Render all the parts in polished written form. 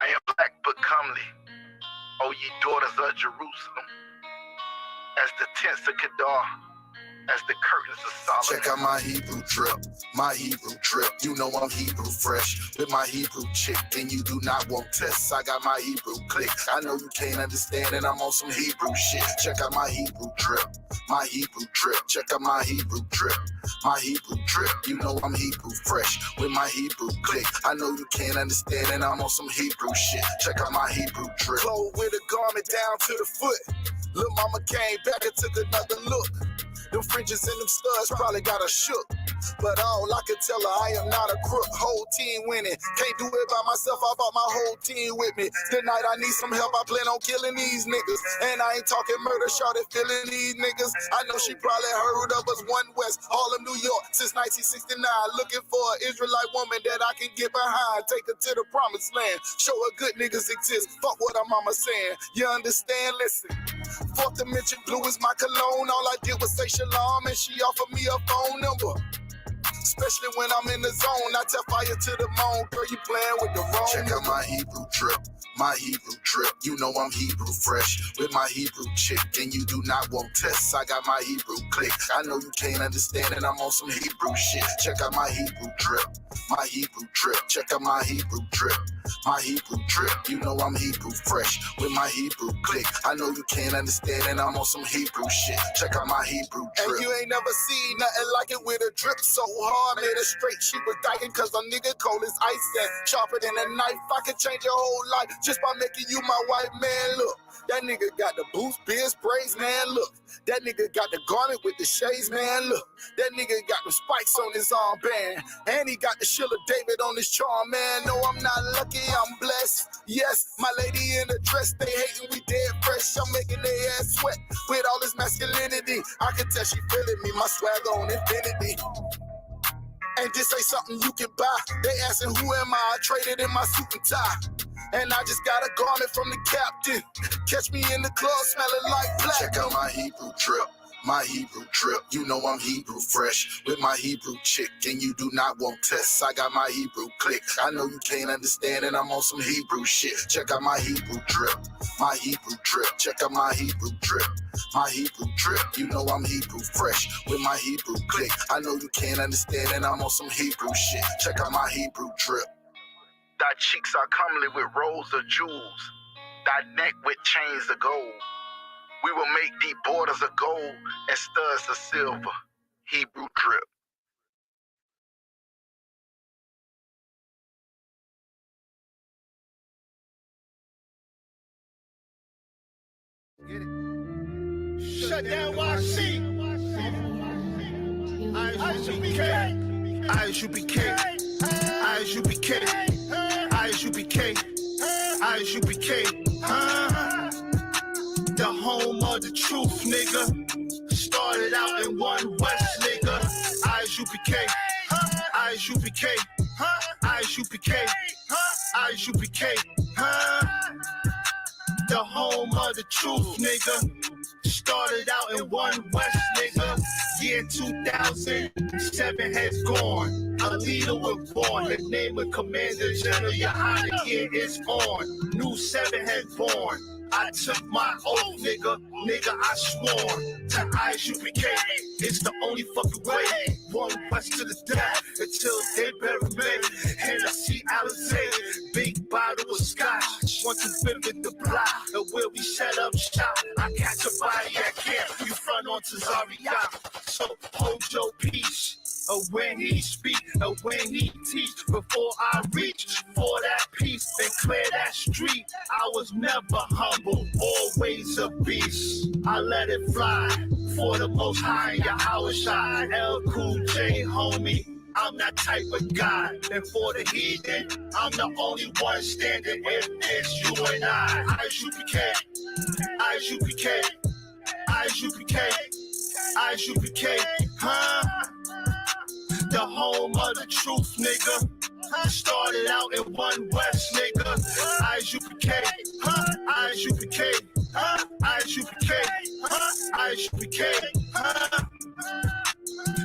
I am black but comely, O ye daughters of Jerusalem, as the tents of Qadash, as the curtains of Solomon. Check out my Hebrew drip, my Hebrew drip. You know I'm Hebrew fresh with my Hebrew chick, and you do not want tests. I got my Hebrew click. I know you can't understand, and I'm on some Hebrew shit. Check out my Hebrew drip, my Hebrew drip. Check out my Hebrew drip, my Hebrew drip. You know I'm Hebrew fresh with my Hebrew click. I know you can't understand, and I'm on some Hebrew shit. Check out my Hebrew drip. Clothes with a garment down to the foot. Lil' mama came back and took another look. Them fringes and them studs probably got her shook. But all I could tell her, I am not a crook. Whole team winning. Can't do it by myself, I brought my whole team with me. Tonight I need some help, I plan on killing these niggas. And I ain't talking murder, shawty feeling these niggas. I know she probably heard of us, One West, Harlem, New York, since 1969. Looking for an Israelite woman that I can get behind. Take her to the promised land. Show her good niggas exist. Fuck what her mama saying. You understand? Listen. Fourth dimension blue is my cologne. All I did was say shalom, and she offered me a phone number. Especially when I'm in the zone, I tell fire to the moon. Girl, you playing with the wrong. Check out my Hebrew drip, my Hebrew drip. You know I'm Hebrew fresh with my Hebrew chick, and you do not want tests. I got my Hebrew click. I know you can't understand, and I'm on some Hebrew shit. Check out my Hebrew drip, my Hebrew drip. Check out my Hebrew drip, my Hebrew drip. You know I'm Hebrew fresh with my Hebrew click. I know you can't understand, and I'm on some Hebrew shit. Check out my Hebrew drip. And you ain't never seen nothing like it with a drip so hard, made her straight. She was dying cause a nigga cold as ice and sharper than a knife. I could change your whole life just by making you my white man. Look, that nigga got the boots, beard sprays, man. Look, that nigga got the garment with the shades, man. Look, that nigga got the spikes on his armband, and he got the Sheila David on his charm, man. No, I'm not lucky, I'm blessed. Yes, my lady in the dress, they hating, we dead fresh. I'm making their ass sweat with all this masculinity. I can tell she feeling me, my swag on infinity. And this ain't something you can buy. They asking who am I traded in my suit and tie. And I just got a garment from the captain. Catch me in the club smelling like black. Check out my Hebrew drip, my Hebrew drip. You know I'm Hebrew fresh with my Hebrew chick, and you do not want tests. I got my Hebrew click. I know you can't understand, and I'm on some Hebrew shit. Check out my Hebrew drip, my Hebrew drip. Check out my Hebrew drip, my Hebrew drip. You know I'm Hebrew fresh with my Hebrew click. I know you can't understand, and I'm on some Hebrew shit. Check out my Hebrew drip. Thy cheeks are comely with rows of jewels, thy neck with chains of gold. We will make thee borders of gold and studs of silver. Hebrew drip. Get it. Shut down YC. I.S.U.P.K. I.S.U.P.K. I.S.U.P.K. I.S.U.P.K. I.S.U.P.K. The home of the truth, nigga. Started out in One West, nigga. I.S.U.P.K. I.S.U.P.K. I.S.U.P.K. I.S.U.P.K. The home of the truth, nigga. Started out in One West, nigga. Year 2007 has gone. A leader was born. The name of Commander General YAHANNA, year is on. New 7 has born. I took my oath, nigga. Nigga, I swore to I.S.U.P.K. It's the only fucking way. One West to the death until they bury me. Hennessy, Alizé, big bottle of scotch. Want to visit the block, and where we set up shop. I catch a body at camp. You front onto Zaria. So hold your peace. When he speak, when he teach, before I reach for that peace and clear that street, I was never humble, always a beast. I let it fly for the most high, Yahweh, L Cool J, homie. I'm that type of guy, and for the heathen, I'm the only one standing. If it's you and I.S.U.P.K. I.S.U.P.K. I.S.U.P.K. I.S.U.P.K. The home of the truth, nigga. Started out in One West, nigga. I.S.U.P.K. I.S.U.P.K. I.S.U.P.K. I.S.U.P.K.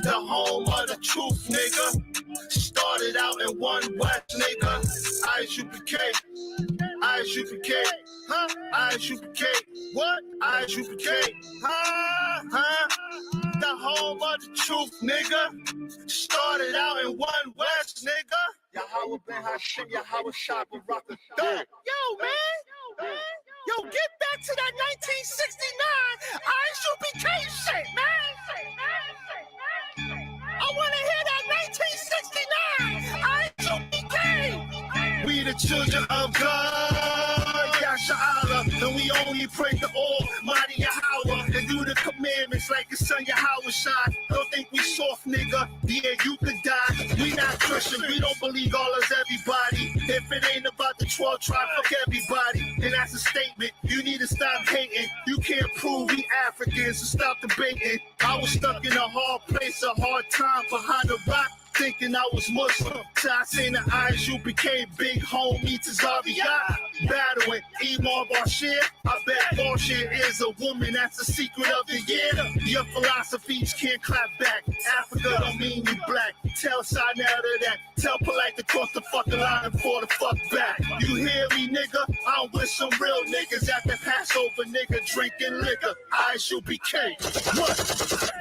The home of the truth, nigga. Started out in one West, nigga. I.S.U.P.K. I.S.U.P.K. Huh? I.S.U.P.K. What? I.S.U.P.K. Huh? The home of the truth, nigga. Started out in one West, nigga. Yahweh Ben Hashem, Yahweh Shabbat Rocker. Yo, man. Yo, get back to that 1969 I.S.U.P.K. shit, man. I want to hear that 1969 I.S.U.P.K. We the children of God, Yahshua, and we only pray to Almighty Yahweh and do the commandments like his son Yahweh Shai. Don't think we soft, nigga. Yeah, you could die. We not Christian. We don't believe all is everybody. If it ain't about the 12 tribe, fuck everybody. And that's a statement. You need to stop hating. You can't prove we Africans, so stop debating. I was stuck in a hard place, a hard time behind a rock, thinking I was Muslim. So I seen the I.S.U.P.K. big homie to Zaviyah battling Imam Bashir. I bet Bashir is a woman, that's the secret of the year. Your philosophies can't clap back. Africa don't mean you black. Tell Sinetta that. Tell Polite to cross the fucking line and fall the fuck back. You hear me, nigga? I'm with some real niggas at the Passover, nigga, drinking liquor. I.S.U.P.K. What?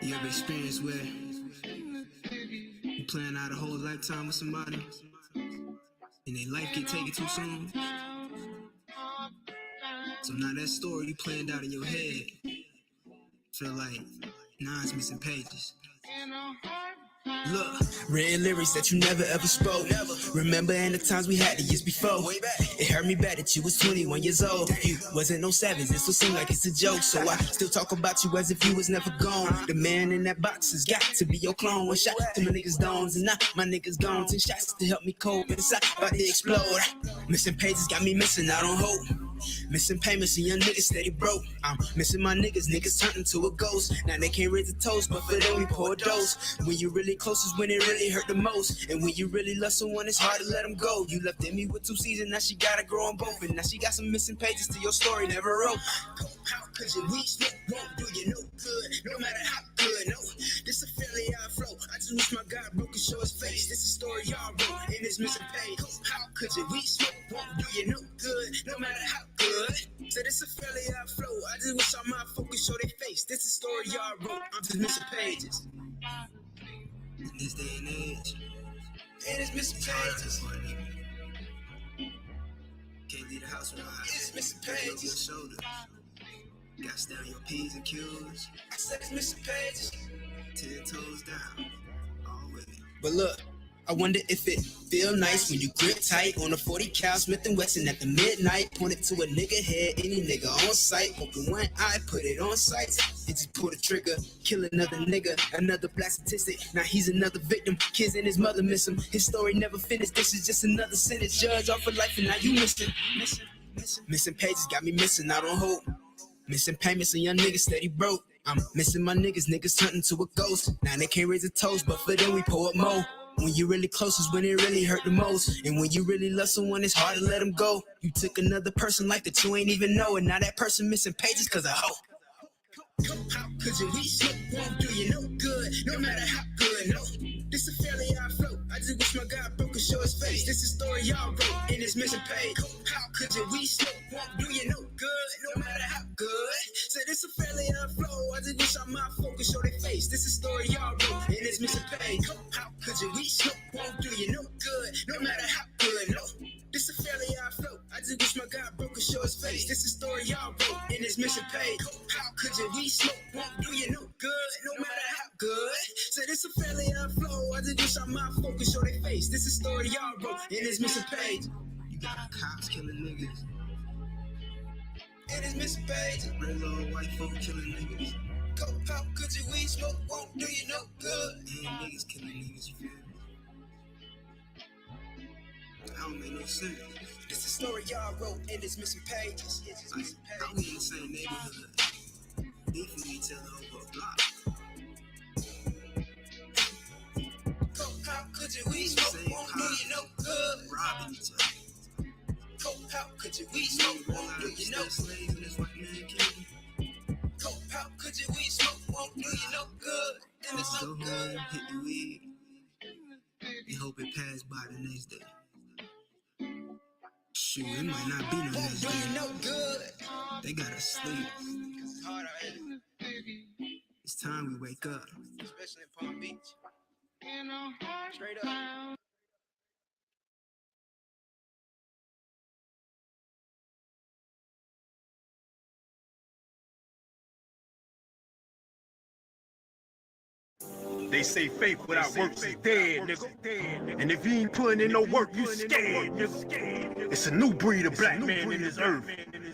You ever experienced where you plan out a whole lifetime with somebody and their life get taken too soon? So now that story you planned out in your head feel like 9's missing pages. Look, written lyrics that you never ever spoke. Remember in the times we had the years before. It hurt me bad that you was 21 years old. You wasn't no savage, it still seem like it's a joke. So I still talk about you as if you was never gone. The man in that box has got to be your clone. One shot to my niggas' domes, and now my niggas gone. 10 shots to help me cope, but inside about to explode. Missing pages got me missing out on hope. Missing payments and young niggas steady broke. I'm missing my niggas turn into a ghost. Now they can't raise a toast, but for them we pour a dose. When you really close is when it really hurt the most. And when you really love someone, it's hard to let them go. You left me with 2 seasons, now she gotta grow on both. And now she got some missing pages to your story never wrote. How could you reach me? Won't do you no good, no matter how good. No, this a fairly odd flow. I just wish my God broke and show his face. This is a story y'all wrote in this missing page. How could you reach me? Won't do you no good, no matter how good. So this a fairly odd flow. I just wish all my focus show their face. This is a story y'all wrote. I'm just missing pages. In this day and age, it is missing pages. Can't leave the house without it's missing pages. Your shoulders. Got to stay on your P's and Q's. I said it's missing pages. 10 toes down. All with it. But look, I wonder if it feel nice when you grip tight on a 40 cal Smith & Wesson at the midnight. Point it to a nigga head, any nigga on sight. Open one eye, put it on sight. And just pull the trigger, kill another nigga, another black statistic. Now he's another victim. Kids and his mother miss him. His story never finished. This is just another sentence. Judge off of life and now you missing. Missing pages got me missing out on hope. Missing payments and young niggas steady broke. I'm missing my niggas turn into a ghost. Now they can't raise a toast, but for them we pour up more. When you really close is when it really hurt the most. And when you really love someone, it's hard to let them go. You took another person like that you ain't even know. And now that person missing pages cause of hope. How could you reach me? Won't do you no good, no matter how good, no. This a fairly odd flow. I just wish my God broke and show his face. This is a story y'all wrote in this missing page. How could you reach me? Won't do you no good, no matter how good. So this a fairly odd flow. I just wish all my focus show their face. This is a story y'all wrote in this missing page. How could you reach me? Won't do you no good, no matter how good, no. This a fairly odd flow. I just wish my God broke and show his face. This is a story y'all wrote in this missing page. How could you reach me? Won't do you no good, no matter how good. So this a fairly odd flow. I just wish all my focus show their face. This is a story y'all wrote in this missing page. You got cops killing niggas. In this missing page. Red little white folk killing niggas. How could you reach smoke? Won't do you no good. And niggas killing niggas, you feel me? That don't make no sense. This is a story y'all wrote in this missing pages. I'm in the same neighborhood. Beefing each other over a block. How could you reach smoke? Won't do you no good. could you weed smoke won't do you no slave in this white man king. Coke pop, could you weed smoke won't do you no good. And it's no good. Hit the weed and hope it pass by the next day. Shoot, it might not be no next day. You no good. They gotta sleep. It's hard out here. It's time we wake up. Especially in Palm Beach. Straight up. They say faith without works is dead, nigga. And if you ain't putting in no work, you scared, nigga. It's a new breed of black man in this earth.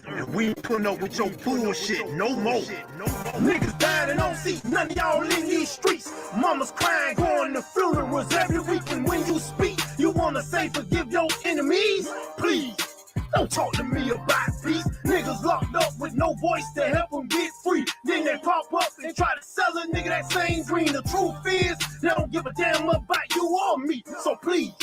And we ain't putting up with your bullshit no more. Niggas dying and don't see none of y'all in these streets. Mama's crying, going to funerals every week. And when you speak, you wanna say forgive your enemies? Please. Don't talk to me about peace. Niggas locked up with no voice to help them get free. Then they pop up and try to sell a nigga that same dream. The truth is, they don't give a damn about you or me. So please,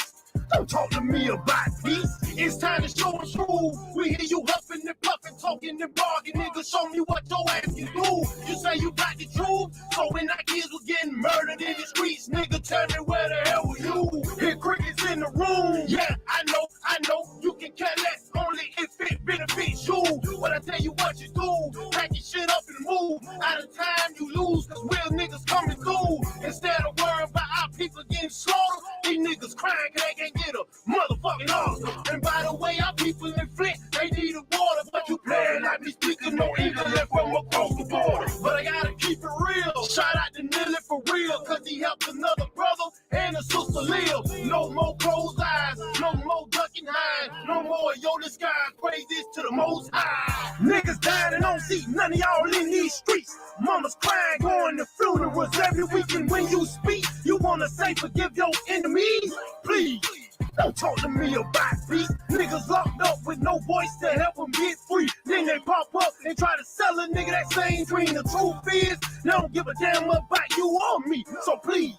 don't talk to me about peace. It's time to show and prove. We hear you huffing and puffing, talking and bargaining. Nigga, show me what your ass can do. You say you got the truth, so when our kids was getting murdered in the streets, nigga, tell me where the hell were you? Hear crickets in the room. Yeah, I know, you can care less, only if it benefits you. But I tell you what you do, pack your shit up and move. Out of time you lose, cause real niggas coming through. Instead of worrying about our people getting slaughtered, these niggas crying cause they can't get a motherfucking Oscar. And by the way, our people in Flint, they need a water, but you playing like me speaking no English from across the border. But I gotta keep it real, shout out to Nilly for real, cause he helped another brother and a sister live. No more closed eyes, no more ducking high, no more yo disguise, praises to the most high. Niggas dying and don't see none of y'all in these streets. Mama's crying, going to funerals every week. And when you speak, you wanna say forgive your enemies? Please. Don't talk to me about peace. Niggas locked up with no voice to help them get free. Then they pop up and try to sell a nigga that same dream. The truth is, they don't give a damn about you or me. So please,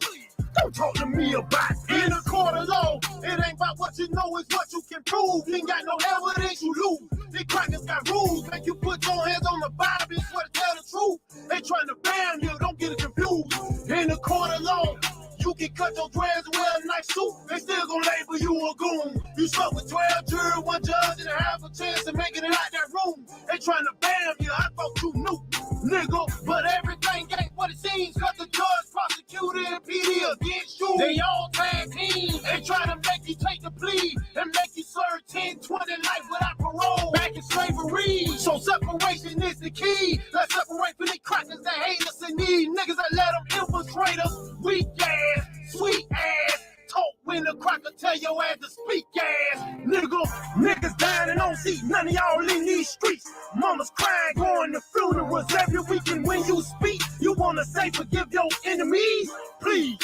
don't talk to me about peace. In a court of law, it ain't about what you know, it's what you can prove. You ain't got no evidence, you lose. These crackers got rules, make you put your hands on the Bible and swear to tell the truth. They trying to ban you, don't get it confused. In a court of law, you can cut your dreads and wear a nice suit, they still gon' label you a goon. You stuck with 12 jury, one judge, and a half a chance of making it out that room. They trying to ban you, I thought you knew, nigga. But everything ain't what it seems, cause the judge, prosecutor, and PD against you. They all tag team. They try to make you take the plea and make you serve 10, 20 life without parole. Back in slavery. So separation is the key. Let's separate from the crackers that hate us and need niggas that let them infiltrate us. Weak ass, sweet ass. Talk when the cracker tell your ass to speak ass. Nigga, niggas dying and don't see none of y'all in these streets. Mama's crying, going to funerals every week. And when you speak, you wanna say forgive your enemies? Please.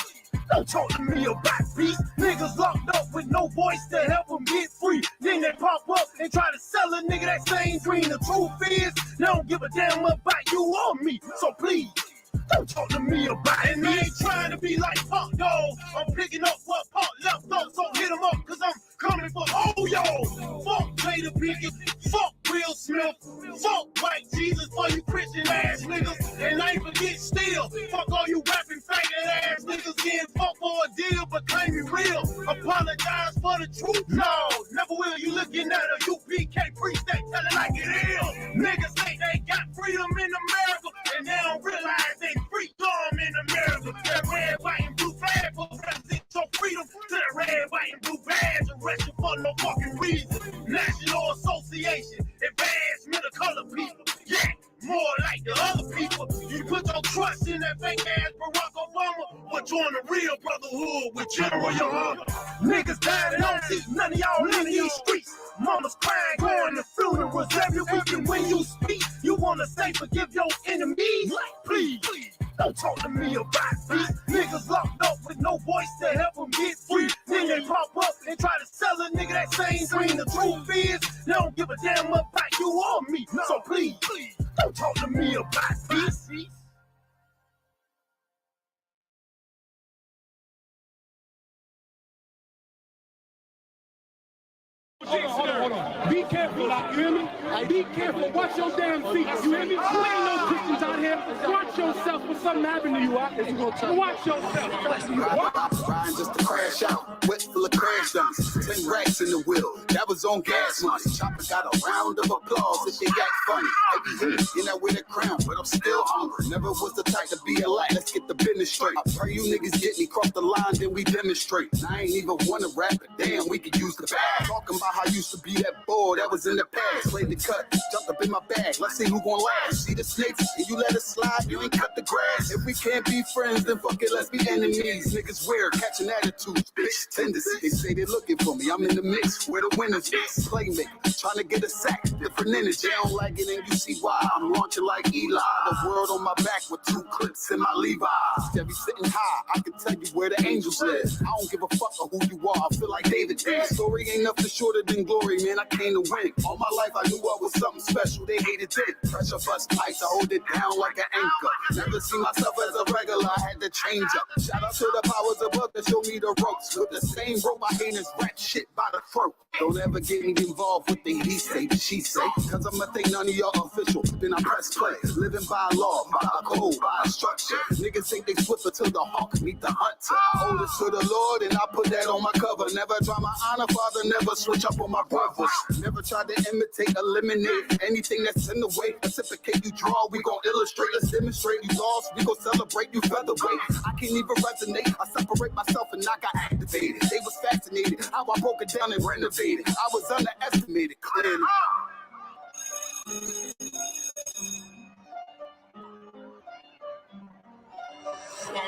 Don't talk to me about peace. Niggas locked up with no voice to help them get free. Then they pop up and try to sell a nigga that same dream. The truth is, they don't give a damn about you or me. So please, don't talk to me about it. And I ain't trying to be like Punk Dog. I'm picking up what Punk left off, so hit him up, cause I'm coming for all y'all. Fuck Jada Pinkett, fuck Will Smith, fuck White Jesus for you Christian ass niggas. And I ain't forget still, fuck all you rapping faggot ass niggas getting fucked for a deal, but claim me real. Apologize for the truth? No, never will. You looking at a U.P.K. priest, they tell it like it is. Niggas think they got freedom in America, and they don't realize they freedom in America. That red, white, and blue flag for represent your freedom to that red, white, and blue badge. Arrested for no fucking reason. National Association, advancement of color people. Yeah, more like the other people. You put your trust in that fake ass Barack Obama, or join the real brotherhood with General YAHANNA. Niggas dying and don't see none of y'all in these streets. Mama's crying, going to funerals every week. And when you speak, you wanna say forgive your enemies? Please. Don't talk to me about peace. Niggas locked up with no voice to help them get free. Then they pop up and try to sell a nigga that same dream. The truth is, they don't give a damn about you or me. So please, don't talk to me about peace. Hold on. Be careful, like, you hear me? Be careful. Watch your damn feet. You hear me? There ain't no Christians out here. Watch yourself when something happen to you. Watch yourself. Riding just to crash out. Wet full of crash dummies. 10 racks in the wheel. That was on gas money. Chopper got a round of applause if they act funny. Heavy hit, and I wear the crown, but I'm still hungry. Never was the type to be a light. Let's get the business straight. I pray you niggas get me, cross the line, then we demonstrate. I ain't even wanna rap it. Damn, we could use the bag. Talking about how I used to be that boy that was in the past. Played the cut, jumped up in my bag. Let's see who gon' last. See the snakes, and you let it slide, you ain't cut the grass. If we can't be friends, then fuck it, let's be enemies. Niggas weird, catching attitudes, bitch tendencies. They say they looking for me, I'm in the mix where the winners is. Playmaker, trying to get a sack, different energy. I don't like it, and you see why. I'm launching like Eli. The world on my back with 2 clips in my Levi's. Chevy sitting high, I can tell you where the angels live. I don't give a fuck of who you are, I feel like David did. Story ain't nothing shorter than glory, man, I came to win. All my life I knew I was something special, they hated it. Pressure bust pipes, I hold it down like an anchor. Never see myself as a regular, I had to change up. Shout out to the powers above that show me the ropes. With the same rope I hate is rat shit by the throat. Don't ever get me involved with the he say, the she say. Cause I'ma think none of y'all official. Then I press play. Living by law, by a code, by a structure. Niggas think they swifter to the hawk, meet the hunter. I owe this to the Lord and I put that on my cover. Never try my honor, father, never switch up on my brothers. Never try to imitate, eliminate anything that's in the way. Reciprocate, you draw, we gon' illustrate. Let's demonstrate, you lost, we gon' celebrate, you featherweight. I can't even resonate, I separate myself and I got activated. They was fascinated, how I broke it down and renovated. I was underestimated, clearly.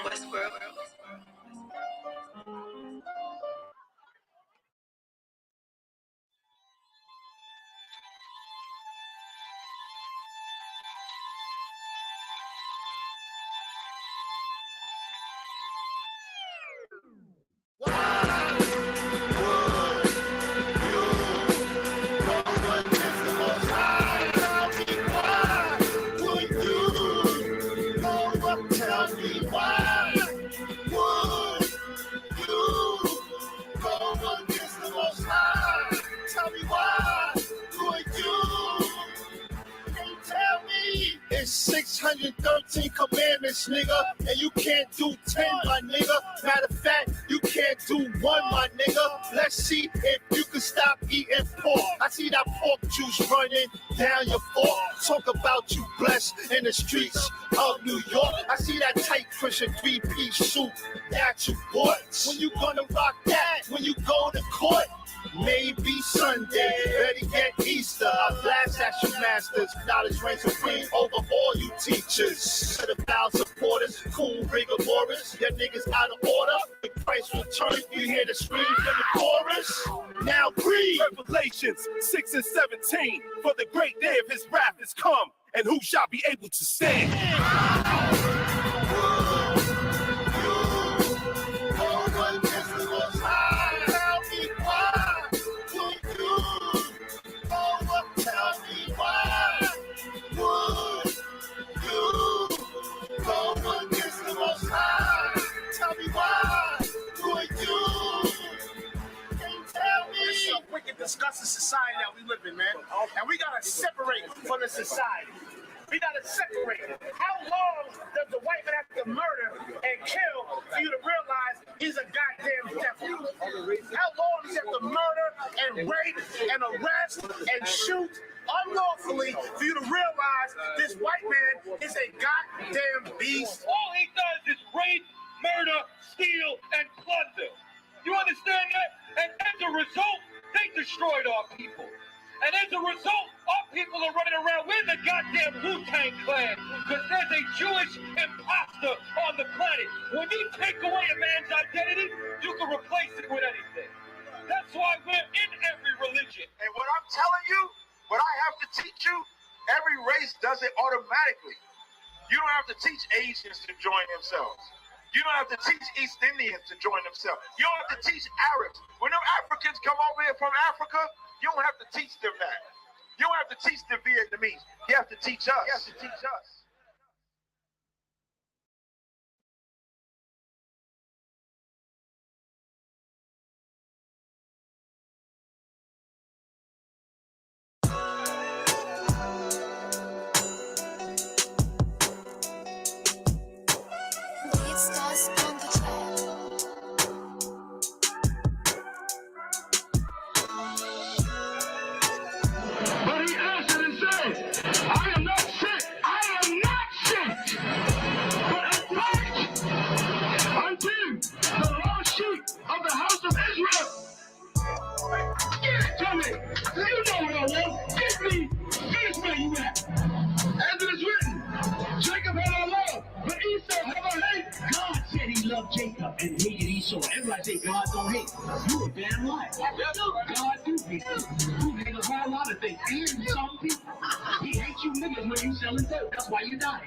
Westworld. It's 613 commandments, nigga, and you can't do 10, my nigga. Matter of fact, you can't do 1, my nigga. Let's see if you can stop eating pork. I see that pork juice running down your fork. Talk about you blessed in the streets of New York. I see that tight Christian 3-piece suit that you bought. When you gonna rock that? When you go to court? Maybe Sunday, better get Easter. I blast at you masters. Knowledge reigns supreme over all you teachers. Pedophile supporters, cool rigor mortis. Your niggas out of order. When Christ return, you hear the screams in the chorus. Now breathe. Revelations 6 and 17. For the great day of his wrath is come, and who shall be able to stand? Discuss the society that we live in, man. And we gotta separate from the society. We gotta separate. How long does the white man have to murder and kill for you to realize he's a goddamn devil? How long does he have to murder and rape and arrest and shoot unlawfully for you to realize this white man is a goddamn beast? All he does is rape, murder, steal, and plunder. You understand that? And as a result, they destroyed our people. And as a result, our people are running around with the goddamn Wu-Tang Clan because there's a Jewish imposter on the planet. When you take away a man's identity, you can replace it with anything. That's why we're in every religion. And what I'm telling you, what I have to teach you, every race does it automatically. You don't have to teach Asians to join themselves. You don't have to teach East Indians to join themselves. You don't have to teach Arabs. When them Africans come over here from Africa, you don't have to teach them that. You don't have to teach the Vietnamese. You have to teach us. You have to teach us. Tell me, you know what I want. Get me. Finish where you at. As it is written, Jacob had a love, but Esau had a hate. God said he loved Jacob and hated Esau. Everybody say God don't hate. You a damn liar. God do hate you. You hate a whole lot of things. And some people. He hates you niggas when you selling dope. That's why you die.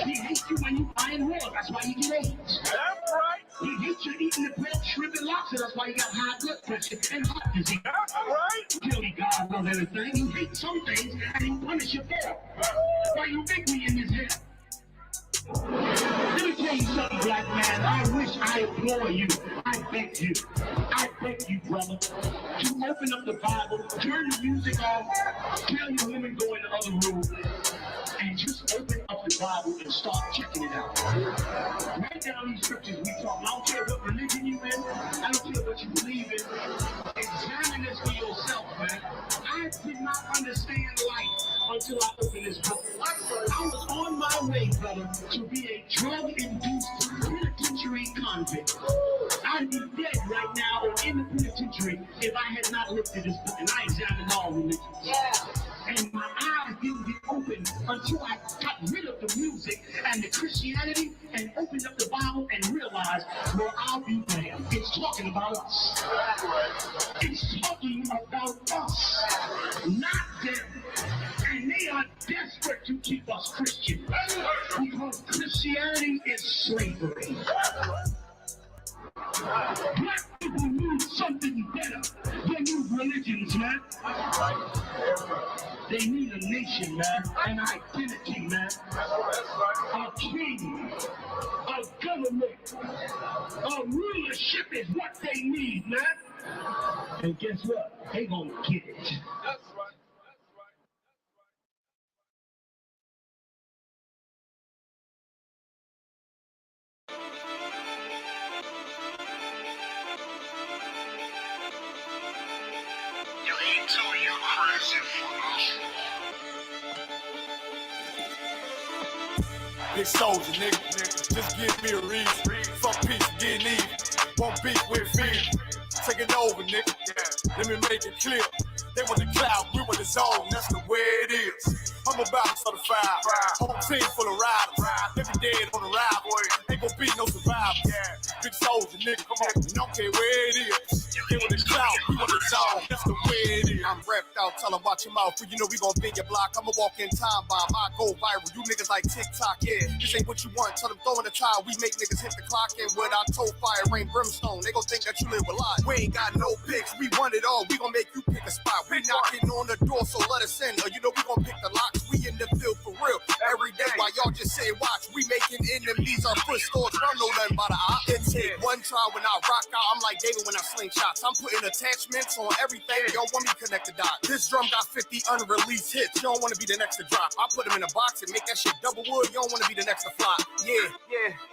He hates you when you buying war. That's why you get AIDS. That's right. He hates you eating the bread, shrimp, and lobster. That's why you got high blood pressure and heart disease. That's right. Tell me God loves everything. He hates some things and he punishes you for it. Why you think we in this here? Let me tell you something, black man. I wish I implore you. I beg you, brother, to open up the Bible, turn the music off, tell your women go in the other room, and just open up the Bible and start checking it out. Write down these scriptures we talk. I don't care what religion you in. I don't care what you believe in. Examine this for yourself, man. I did not understand life until I opened this book. I was on my way, brother, to be a drug-induced penitentiary convict. I'd be dead right now or in the penitentiary if I had not looked at this book and I examined all religions. Yeah. And my eyes didn't get open until I got rid of the music and the Christianity and opened up the Bible and realized, well, I'll be damned. It's talking about us. It's talking about us, not them. And they are desperate to keep us Christian because Christianity is slavery. Black people need something better. They need religions, man. They need a nation, man. An identity, man. A king. A government. A rulership is what they need, man. And guess what? They gonna get it. That's right. You crazy for this. Big soldier, nigga. Just give me a reason. Fuck peace, getting even. Won't beef with fear. Take it over, nigga. Let me make it clear. They want the cloud, we want the zone. That's the way it is. I'm about to start a fire. Whole team full of riders. Every dead on the ride, boy. Ain't gon' be no survivors. Big soldier, nigga. Come on. Don't care where it is. They want the cloud, we want the zone. That's the way it is. I'm repped out, tell them watch your mouth. You know we gon' bend your block. I'ma walk in time bomb. I go viral. You niggas like TikTok, yeah. This ain't what you want. Tell them throw in the towel. We make niggas hit the clock and without toe fire, rain brimstone. They gon' think that you live a lie. We ain't got no picks. We want it all. We gon' make you pick a spot. We knocking on the door, so let us in. Or you know we gon' pick the locks. We in the field for real. Every day while y'all just say watch. We making enemies our footstores. Don't know nothing about a It's hit. One try when I rock out. I'm like David when I sling shots. I'm putting attachments on everything. Y'all want me to connect the dots. This drum got 50 unreleased hits. You don't want to be the next to drop. I put them in a box and make that shit double wood. You don't want to be the next to flop. Yeah.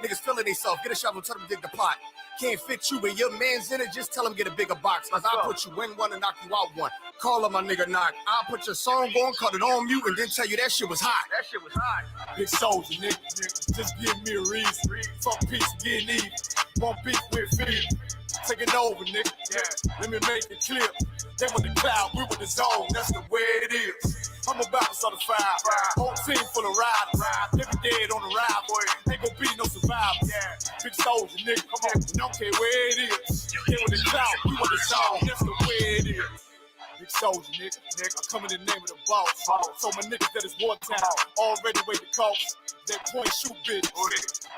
Niggas feeling themselves. Get a shovel, tell them dig the pot. Can't fit you, but your man's in it. Just tell him get a bigger box. Cause I'll put you in one and knock you out one. Call him my nigga knock. I'll put your song on, cut it on mute, and then tell you that shit was hot. Big soldier, nigga. Just give me a reason. Fuck peace, getting even. Won't beef with fear. Take it over, nigga. Let me make it clear. They want the cloud, we want the zone. That's the way it is. I'm about to start a fire. Whole team full of riders. Every dead on the ride, boy. Ain't gon' be no survivors. Big soldier, nigga. Come on. Don't care where it is. They want the cloud, we want the zone. That's the way it is. Big soldier, nigga. I come in the name of the boss. So my niggas that is wartime. Already wait the cost. That point shoot bitch.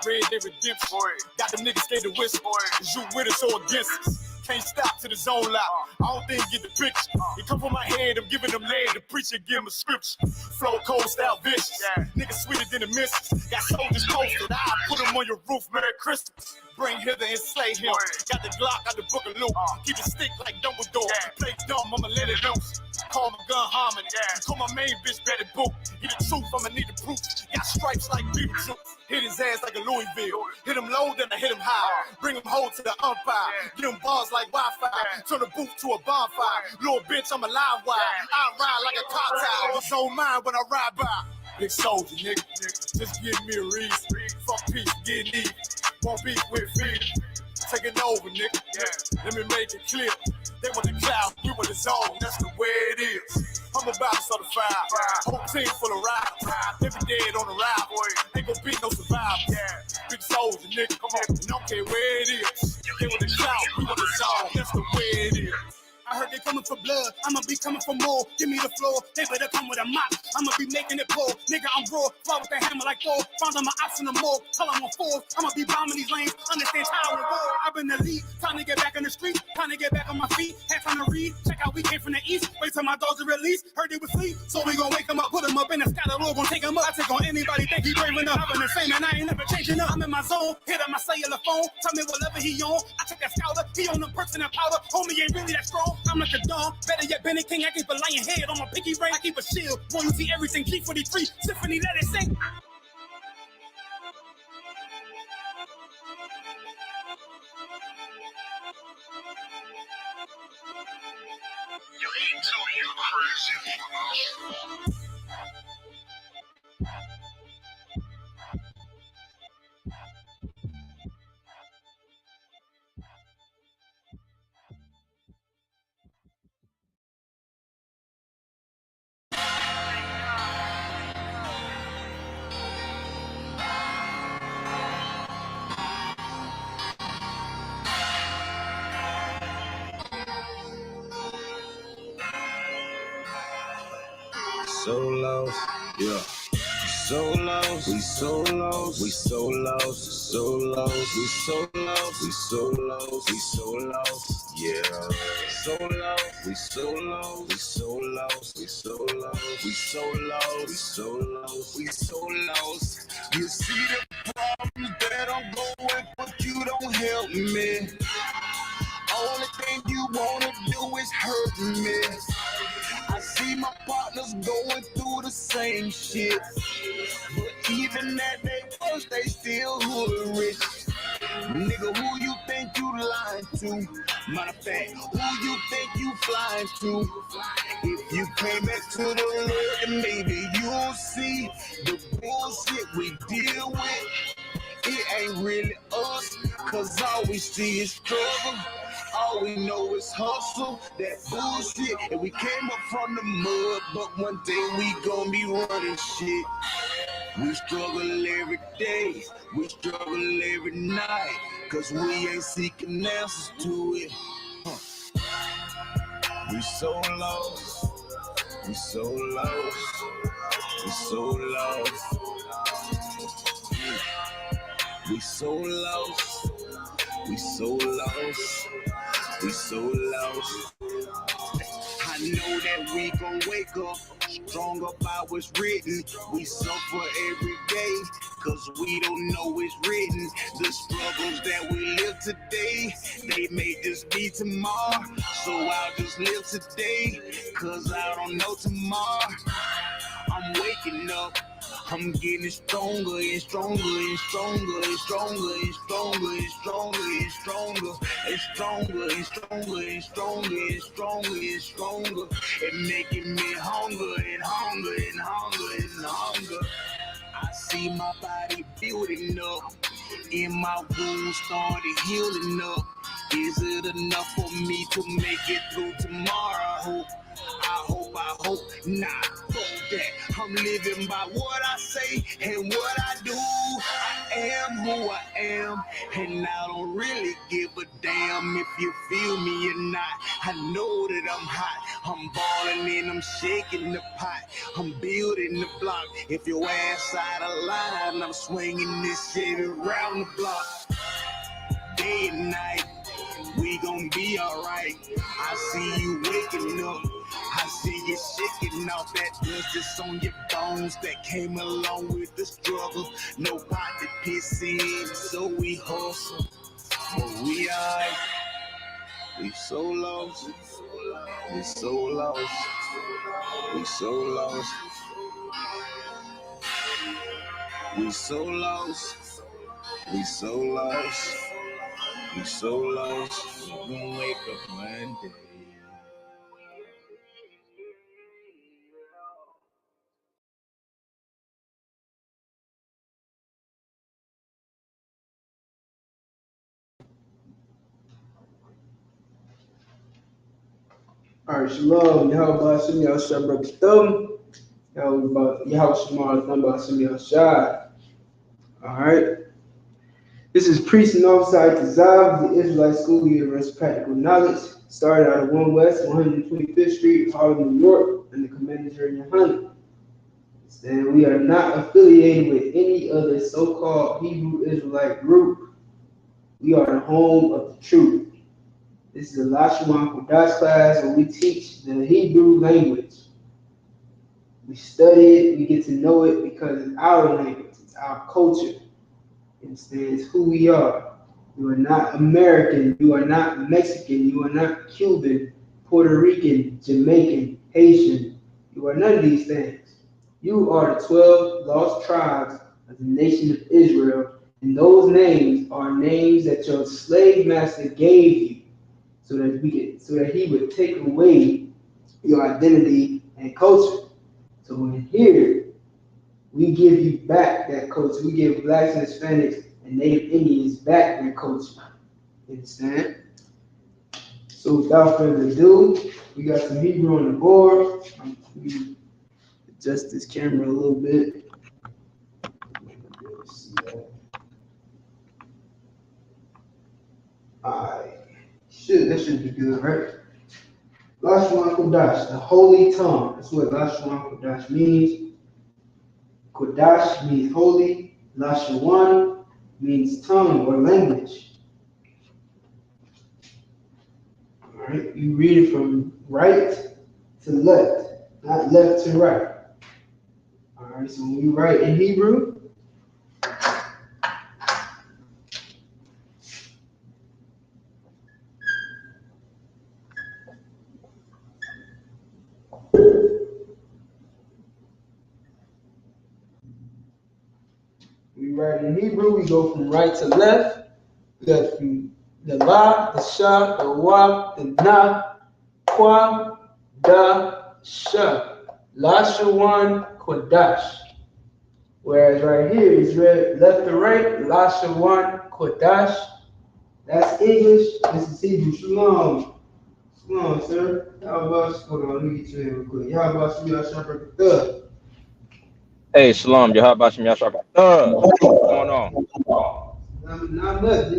Red Dead Redemption. Got them niggas scared to whisper. Is you with us or against us? Can't stop to the zone loud. I don't think you get the picture. It come from my head, I'm giving them lead. The preacher give them a scripture. Flow cold style vicious. Niggas sweeter than the missus. Got soldiers posted. I put them on your roof, Merry Christmas. Bring hither and slay him. Got the Glock out the book of Luke. Keep it stick like Dumbledore. Play dumb, I'ma let it loose. Call my gun harmony. Call my main bitch Betty Boop. Get the truth, I'ma need the proof. Got stripes like Beetlejuice. Hit his ass like a Louisville. Hit him low, then I hit him high. Bring him home to the umpire. Get him bars like Wi-Fi. Turn the booth to a bonfire. Little bitch, I'm a live wire. I ride like a car tire. It's on mine when I ride by. Big soldier, nigga. Just give me a reason. Fuck peace, getting even. Won't beef with fear. taking over, nigga. Yeah. Let me make it clear. They want the cloud, we want the zone. That's the way it is. I'm about to start a fire. Whole team full of rivals. They be dead on the ride, boy. Ain't gon' be no survival. Yeah. Big soldier, nigga. Come on. And don't care where it is. They want the cloud, we want the zone. That's the way it is. I heard they coming for blood, I'ma be coming for more. Give me the floor, they better come with a mop. I'ma be making it pour. Nigga, I'm raw, fly with the hammer like Thor. Found on my ops in the mall, tell I'm on fours. I'ma be bombing these lanes, understand power and war. I've been the lead, time to get back on the street, time to get back on my feet. Had time to read, check out we came from the east. Wait till my dogs are released, heard they was sleep. So we gon' wake them up, put them up in the sky, the Lord gon' take them up. I take on anybody, think he brave enough. I've been the same and I ain't never changing up. I'm in my zone, hit on my cellular phone, tell me whatever he on. I took that scouter, he on the perks and that powder. Homie ain't really that strong, I'm like a dog. Better yet, Bennett King, I keep a lion head on my pinky ring. I keep a shield. Boy, you see everything. G43, Symphony, let it sing. You ain't too, you crazy. So lost, yeah. So lost, we so lost, we so lost, so lost, we so lost, we so lost, we so lost, yeah. So lost, we so lost, we so lost, we so lost, we so lost, we so lost, we so lost. You see the problems that I'm going, but you don't help me. Only thing you wanna do is hurt me. I see my partners going through the same shit, but even at their worst, they still hood rich. Nigga, who you think you lying to? Matter of fact, who you think you flying to? If you came back to the Lord, then maybe you'll see the bullshit we deal with. It ain't really us, cause all we see is struggle. All we know is hustle, that bullshit. And we came up from the mud, but one day we gon' be running shit. We struggle every day, we struggle every night, cause we ain't seeking answers to it. We so lost, we so lost, we so lost. We so lost, we so lost, we so lost. I know that we gon' wake up stronger by what's written. We suffer every day, cause we don't know it's written. The struggles that we live today, they may just be tomorrow. So I'll just live today, cause I don't know tomorrow. I'm waking up, I'm getting stronger and stronger and stronger and stronger and stronger and stronger and stronger and stronger and stronger and stronger and stronger and stronger and making me hunger and hunger and hunger and hunger. I see my body building up, and my wounds started healing up. Is it enough for me to make it through tomorrow? I hope not. Fuck that. I'm living by what I say and what I do. I am who I am, and I don't really give a damn if you feel me or not. I know that I'm hot. I'm balling and I'm shaking the pot. I'm building the block. If your ass out of line, I'm swinging this shit around the block. Day and night, we gon' be alright. I see you waking up, I see you shaking off that dust that's on your bones that came along with the struggle. Nobody pissing, so we hustle, but we alright. We so lost, we so lost, we so lost, we so lost, we so lost. We so lost, we gon' wake up one day. All right, shalom. Yahweh Shem Yahshua Barakatuh. Yahweh Shemar number Shem Yahshua. All right. This is Priest and Officer Zav, the Israelite School of Universal Practical Knowledge. Started out of 1 West, 125th Street, Harlem, New York, and the commander in YAHANNA. And we are not affiliated with any other so-called Hebrew Israelite group. We are the home of the truth. This is a Lashawan Qadash class where we teach the Hebrew language. We study it, we get to know it because it's our language, it's our culture. It's who we are. You are not American, you are not Mexican, you are not Cuban, Puerto Rican, Jamaican, Haitian. You are none of these things. You are the 12 lost tribes of the nation of Israel, and those names are names that your slave master gave you so that he would take away your identity and culture. So in here, we give you back that culture. We give blacks and Hispanics and Native Indians back their culture. You understand? So without further ado, we got some Hebrew on the board. We adjust this camera a little bit. Alright. That should be good, right? Lashawan Qadash, the holy tongue. That's what Lashawan Qadash means. Qadash means holy. Lashawan means tongue or language. All right, you read it from right to left, not left to right. All right, so when we write in Hebrew, we go from right to left. We got from the la, the sha, the wa, the na, kwa, da, sha. Lashawan Qadash. Whereas right here is read left to right, Lashawan Qadash. That's English. This is Hebrew. Shalom. Shalom, sir. How about, hold on, let me get you in real quick. How about Shem Yahshua? Hey, Shalom, Yahabashim Yashaka. What's going on? Not much,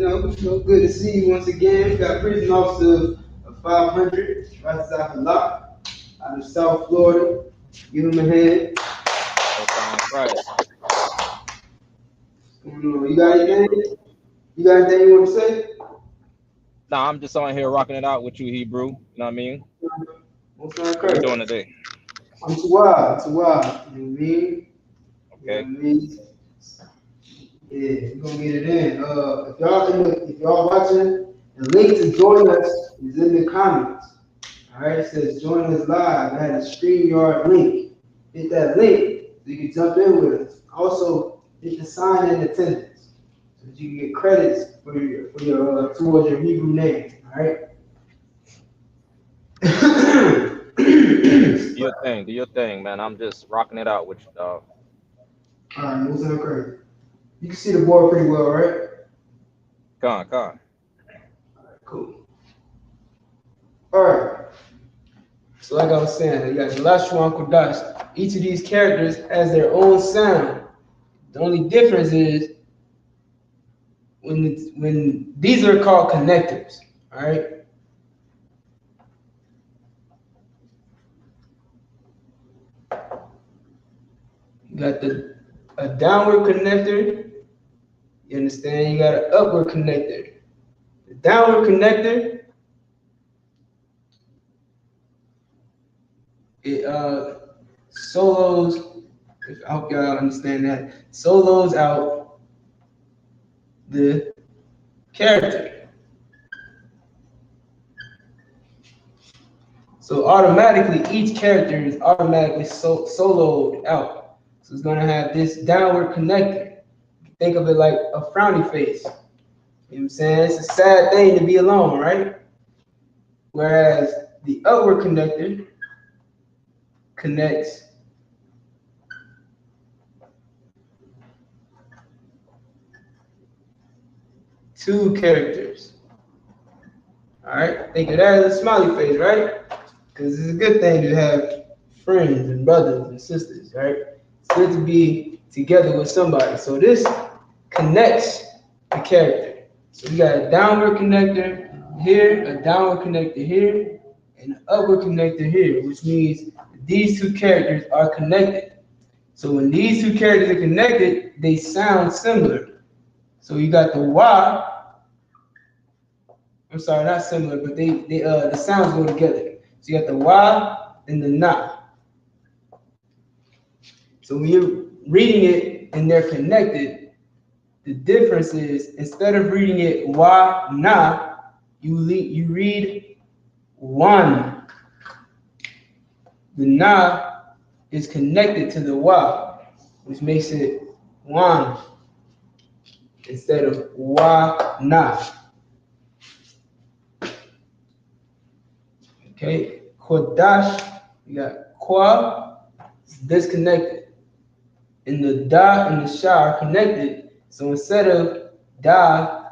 good to see you once again. We got a prison officer of 500, right south of Lock, out of South Florida. Give him a hand. Right. You got anything? You want to say? Nah, I'm just on here rocking it out with you, Hebrew. You know what I mean? What you doing today? I'm too wild. You know what I mean? Okay. You know what I mean? Yeah, we're gonna get it in. If y'all watching, the link to join us is in the comments. All right, it says join us live. I had a StreamYard link. Hit that link so you can jump in with us. Also, hit the sign in attendance so that you can get credits for your towards your Hebrew name. All right. Do your thing, man. I'm just rocking it out with you, dog. All right, what's up, crazy? You can see the board pretty well, right? Con. All right, cool. All right. So like I was saying, you got Lashawan Qadash. Each of these characters has their own sound. The only difference is when these are called connectors. All right. You got a downward connector. You understand? You got an upward connector. The downward connector, it solos. I hope y'all understand that. Solos out the character. So automatically, each character is automatically soloed out. So it's gonna have this downward connector. Think of it like a frowny face. You know what I'm saying? It's a sad thing to be alone, right? Whereas the upward connector connects two characters. All right, think of that as a smiley face, right? because it's a good thing to have friends and brothers and sisters, right? It's good to be together with somebody. So this connects the character. So we got a downward connector here, a downward connector here, and an upward connector here, which means these two characters are connected. So when these two characters are connected, they sound similar. So you got the Y. I'm sorry, not similar, but the sounds go together. So you got the Y and the Na. So when you're reading it and they're connected, the difference is instead of reading it wa na, you read one. The na is connected to the wa, which makes it one instead of wa na. Okay, Qadash, you got qua, it's disconnected. And the da and the sha are connected. So instead of da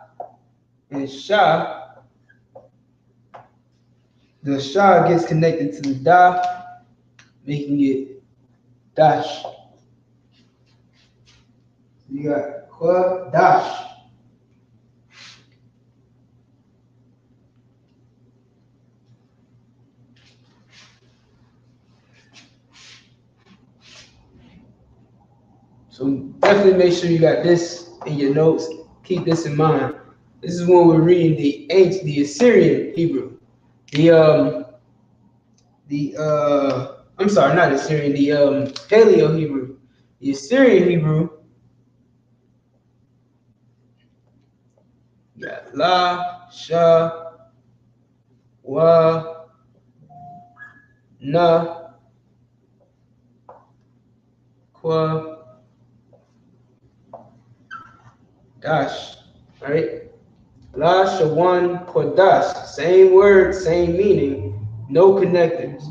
and sha, the sha gets connected to the da, making it dash. You got Qadash. So definitely make sure you got this in your notes. Keep this in mind. This is when we're reading the Assyrian Hebrew. I'm sorry, not Assyrian, the Paleo Hebrew. The Assyrian Hebrew, you got La, Sha, Wa, Na, Qua, Dash, right? Lashawan, Qadash, same word, same meaning, no connectors.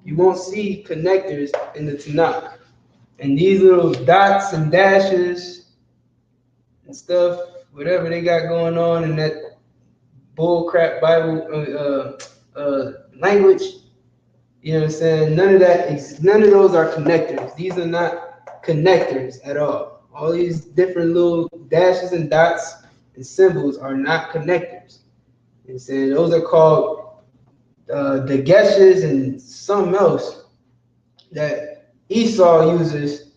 You won't see connectors in the Tanakh. And these little dots and dashes and stuff, whatever they got going on in that bullcrap Bible language, you know what I'm saying? None of those are connectors. These are not connectors at all. All these different little dashes and dots and symbols are not connectors. And saying those are called the geshes and something else that Esau uses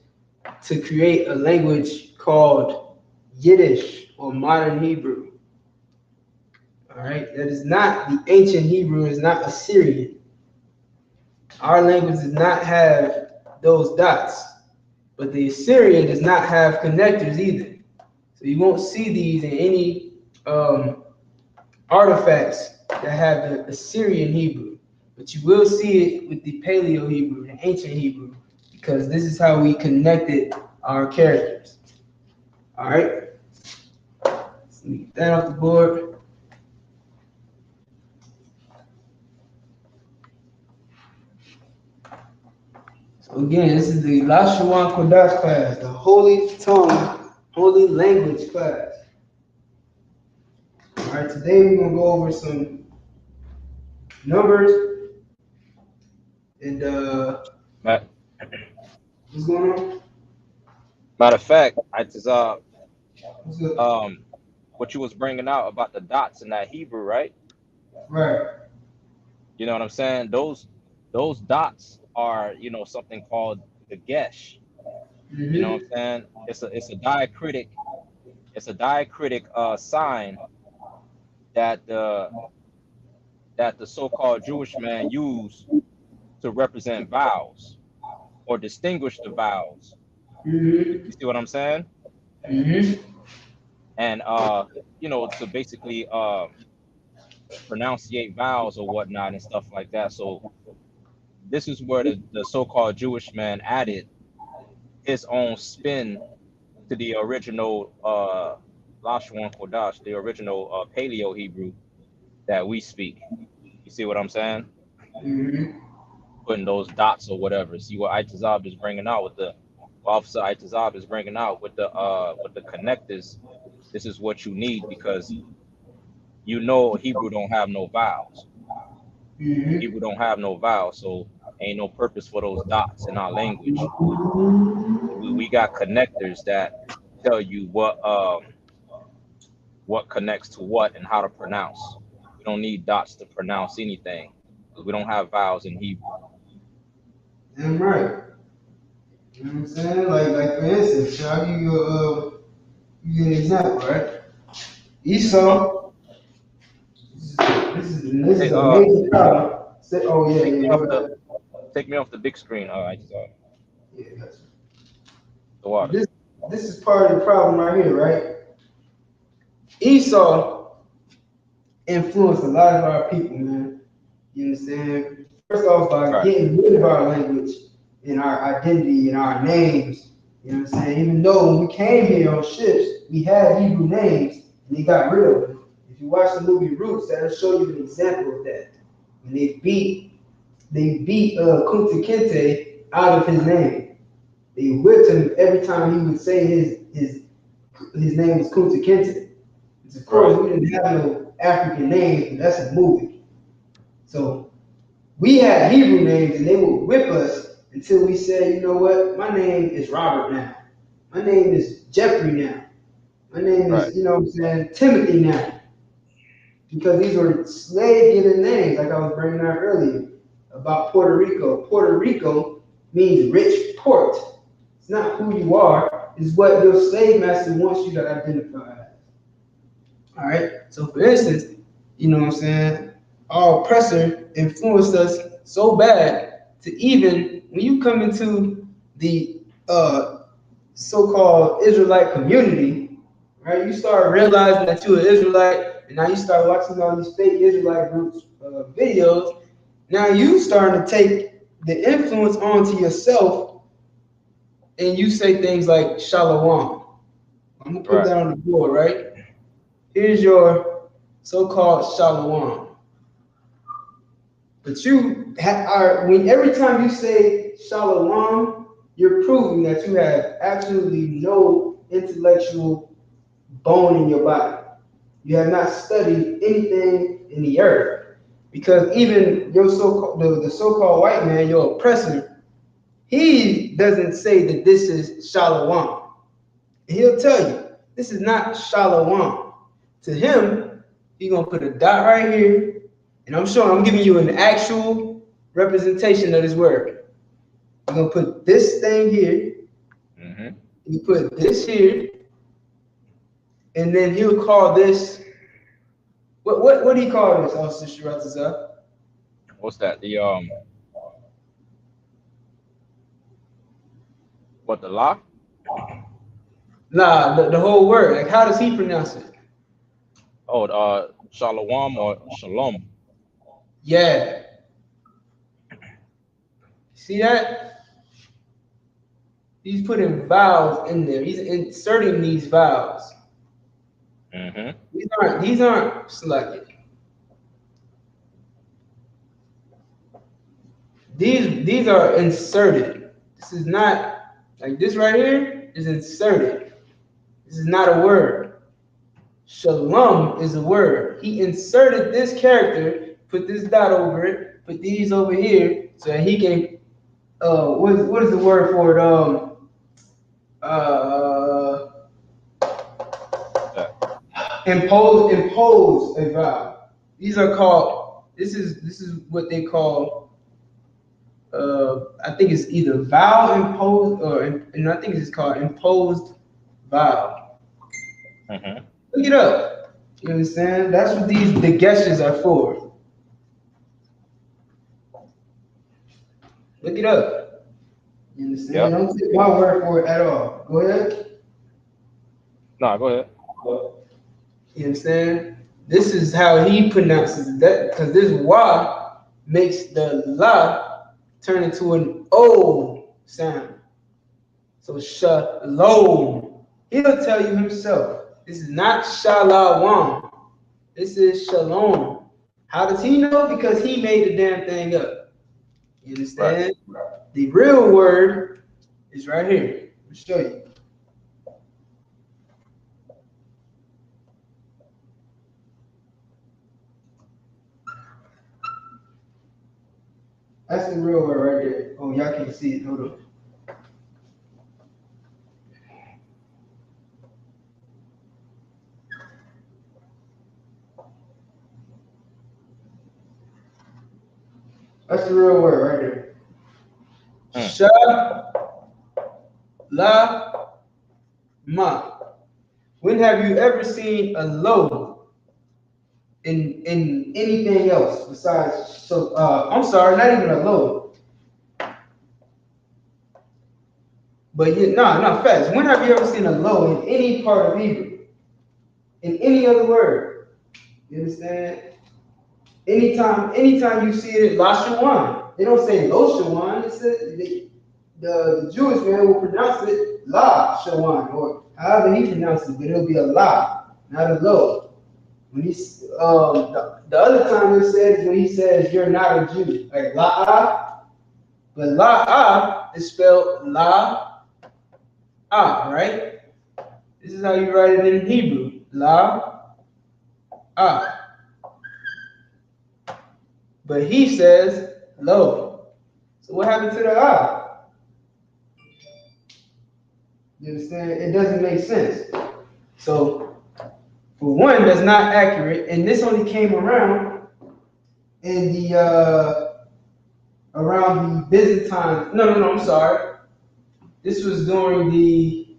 to create a language called Yiddish or modern Hebrew. All right, that is not the ancient Hebrew, is not Assyrian. Our language does not have those dots, but the Assyrian does not have connectors either. So you won't see these in any artifacts that have the Assyrian Hebrew, but you will see it with the Paleo Hebrew, the ancient Hebrew, because this is how we connected our characters. All right, let's get that off the board. So again, this is the Lashawan Qadash class, the Holy Tongue, Holy Language class. All right, today we're gonna go over some numbers and what's going on? Matter of fact, What's good? what you was bringing out about the dots in that Hebrew, right? Right. You know what I'm saying? Those dots are, something called the gesh. Mm-hmm. You know what I'm saying? It's a diacritic sign that the so-called Jewish man used to represent vowels or distinguish the vowels. Mm-hmm. You see what I'm saying? Mm-hmm. And to basically pronunciate vowels or whatnot and stuff like that. So this is where the so-called Jewish man added his own spin to the original Lashawan Qadash, the original Paleo Hebrew that we speak. You see what I'm saying? Mm-hmm. Putting those dots or whatever. See what Itazab is bringing out with the Officer Itazab is bringing out with the connectors. This is what you need because Hebrew don't have no vowels. Hebrew don't have no vowels, so ain't no purpose for those dots in our language. We got connectors that tell you what connects to what and how to pronounce. We don't need dots to pronounce anything because we don't have vowels in Hebrew. Damn right. You know what I'm saying? Like for instance, I'll give you an example, right? Esau, this Hey, is a major problem. Oh yeah, take yeah, me go off ahead. the big screen. All right, sorry. Yeah, gotcha. The water. This is part of the problem right here, right? Esau influenced a lot of our people, man. You understand? First off, by Right. getting rid of our language and our identity and our names. You know what I'm saying? Even though when we came here on ships, we had Hebrew names and they got rid of them. If you watch the movie Roots, that'll show you an example of that. When they beat Kunta Kinte out of his name. They whipped him every time he would say his name was Kunta Kinte. Of course, we didn't have no African names, but that's a movie. So we had Hebrew names, and they would whip us until we said, you know what? My name is Robert now. My name is Jeffrey now. My name is, you know what I'm saying, Timothy now. Because these were slave-given names, like I was bringing out earlier about Puerto Rico. Puerto Rico means rich port. It's not who you are, it's what your slave master wants you to identify as. All right. So for instance, you know what I'm saying, our oppressor influenced us so bad to even when you come into the so-called Israelite community, right? You start realizing that you're an Israelite, and now you start watching all these fake Israelite groups videos. Now you starting to take the influence onto yourself, and you say things like Shalom. I'm gonna put that on the board, right? Here's your so-called Shalom. But you are when every time you say Shalom, you're proving that you have absolutely no intellectual bone in your body. You have not studied anything in the earth. Because even your so-called the so-called white man, your oppressor, he doesn't say that this is Shalom. He'll tell you, this is not Shalom. To him, he's gonna put a dot right here, and I'm giving you an actual representation of this word. I'm gonna put this thing here, you put this here, and then he'll call this. What do you call this, Officer Shiratazah? What's that? The what, the law? Nah, the whole word. Like, how does he pronounce it? Oh, shalom or shalom. Yeah. See that? He's putting vowels in there. He's inserting these vowels. These aren't selected. These are inserted. This is not like this right here is inserted. This is not a word. Shalom is a word. He inserted this character, put this dot over it, put these over here, so that he can what is the word for it? Impose a vow. These are called. This is what they call. I think it's either vow imposed and I think it's called imposed vow. Look it up. You understand? That's what the gestures are for. Look it up. You understand? Yep. Don't take my word for it at all. Go ahead. No, go ahead. You understand? This is how he pronounces that, because this wa makes the la turn into an o sound. So shalom. He'll tell you himself. This is not shalom. This is shalom. How does he know? Because he made the damn thing up. You understand? Right. The real word is right here. Let me show you. That's the real word right there. Oh, y'all can't see it. Hold on. That's the real word right there. SHALAM. When have you ever seen a low in anything else besides? So I'm sorry, not even a low. But yeah, no, facts. When have you ever seen a low in any part of Hebrew? In any other word? You understand? Anytime you see it, Lashawan. They don't say Loshawan. It says the Jewish man will pronounce it La Shawan, or however he pronounces it, but it'll be a La, not a Lo. When he's the other time it says when he says you're not a Jew, like La'ah, but La'ah is spelled La-Ah, right? This is how you write it in Hebrew, La-Ah. But he says Lo. So what happened to the Ah? You understand? It doesn't make sense. So, for one, that's not accurate, and this only came around in the around the Byzantine. No, I'm sorry. This was during the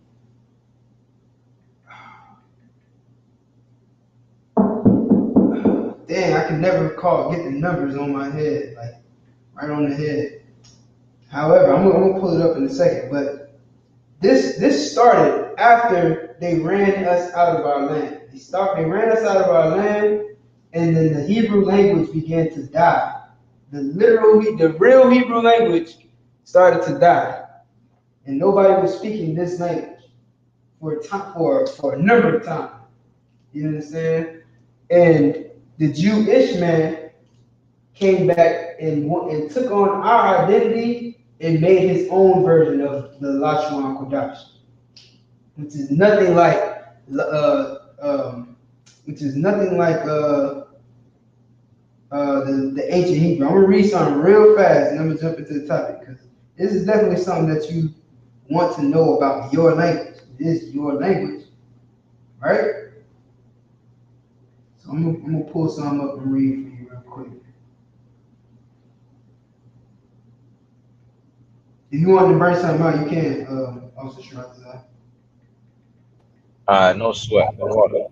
dang. I can never get the numbers on my head, like right on the head. However, I'm gonna pull it up in a second, but this started after they ran us out of our land. They ran us out of our land, and then the Hebrew language began to die. The real Hebrew language started to die, and nobody was speaking this language for a number of times. You understand? And the Jewish man came back and took on our identity and made his own version of the Lashawan Qadash, which is nothing like the ancient Hebrew. I'm gonna read something real fast and I'm gonna jump into the topic because this is definitely something that you want to know about your language. It is your language, right? So I'm gonna pull something up and read for you real quick. If you want to bring something out, you can also shut this out. No sweat, no water.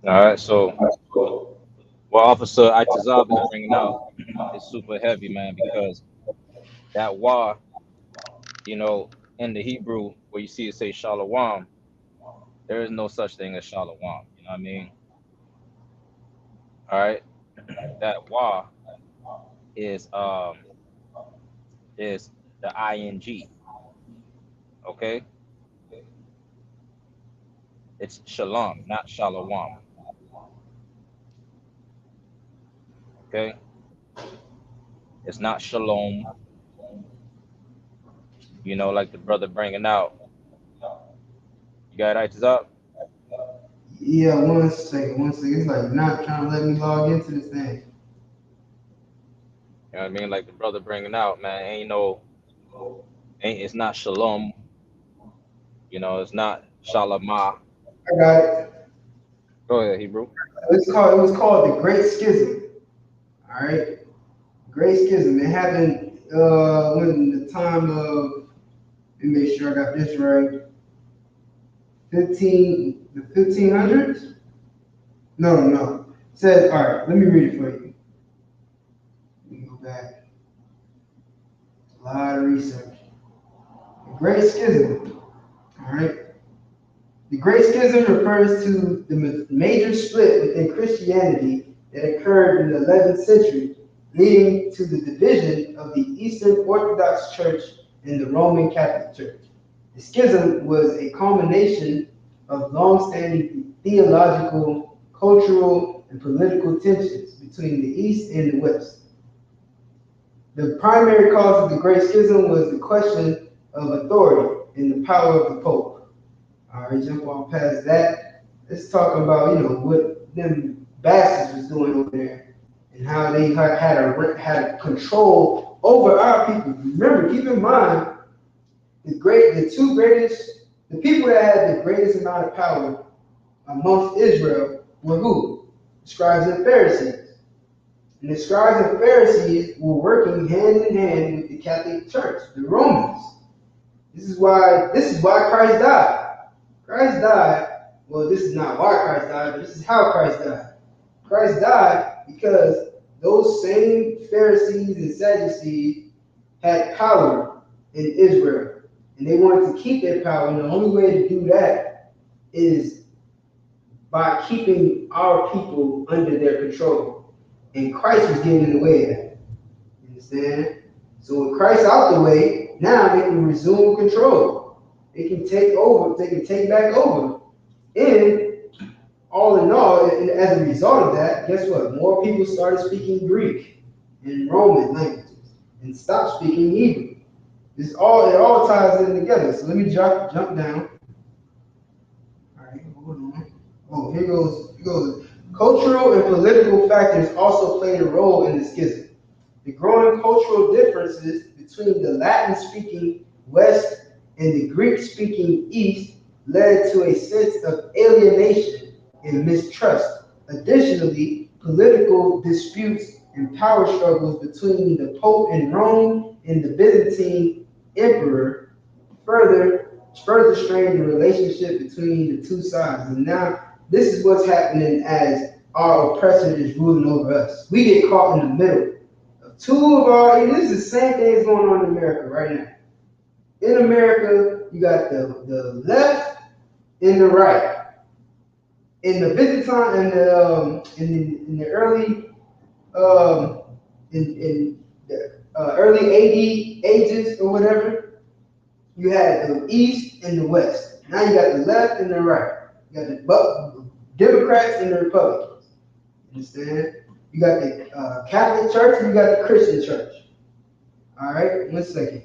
All right, so what Officer Itazab is bringing out is super heavy, man, because that wa, you know, in the Hebrew, where you see it say shalom, there is no such thing as shalom. You know what I mean? All right, that wa is the ing. Okay, it's shalom, not shalom. Okay, it's not shalom. You know, like the brother bringing out. You got it, up? Yeah, one second. It's like not trying to let me log into this thing. You know what I mean? Like the brother bringing out, man, it's not shalom. You know, it's not shalama. I got it. Go ahead, Hebrew. It was called the Great Schism. All right, Great Schism. It happened when the time of. Let me make sure I got this right. The 1500s. No. It says, all right. Let me read it for you. Let me go back. A lot of research. The Great Schism. All right. The Great Schism refers to the major split within Christianity that occurred in the 11th century, leading to the division of the Eastern Orthodox Church and the Roman Catholic Church. The schism was a culmination of long-standing theological, cultural, and political tensions between the East and the West. The primary cause of the Great Schism was the question of authority and the power of the Pope. All right, jump on past that. Let's talk about, what them bastards was doing over there and how they had control over our people. Remember, keep in mind, the people that had the greatest amount of power amongst Israel were who? The scribes and Pharisees. And the scribes and Pharisees were working hand in hand with the Catholic Church, the Romans. This is why Christ died. Christ died. Well, this is not why Christ died, but this is how Christ died. Christ died because those same Pharisees and Sadducees had power in Israel. And they wanted to keep their power. And the only way to do that is by keeping our people under their control. And Christ was getting in the way of that. You understand? So with Christ out the way, now they can resume control. They can take over. They can take back over. And all in all, and as a result of that, guess what? More people started speaking Greek and Roman languages and stopped speaking Hebrew. It all ties in together. So let me jump down. All right, hold on. Oh, here goes. Cultural and political factors also played a role in the schism. The growing cultural differences between the Latin-speaking West and the Greek-speaking East led to a sense of alienation and mistrust. Additionally, political disputes and power struggles between the Pope in Rome and the Byzantine Emperor further strained the relationship between the two sides. And now this is what's happening as our oppressor is ruling over us. We get caught in the middle of two of our, and this is the same thing that's going on in America right now. In America, you got the left and the right. In the Byzantine in the early early AD ages or whatever, you had the East and the West. Now you got the left and the right. You got the Democrats and the Republicans. Understand? You got the Catholic Church and you got the Christian Church. All right, 1 second.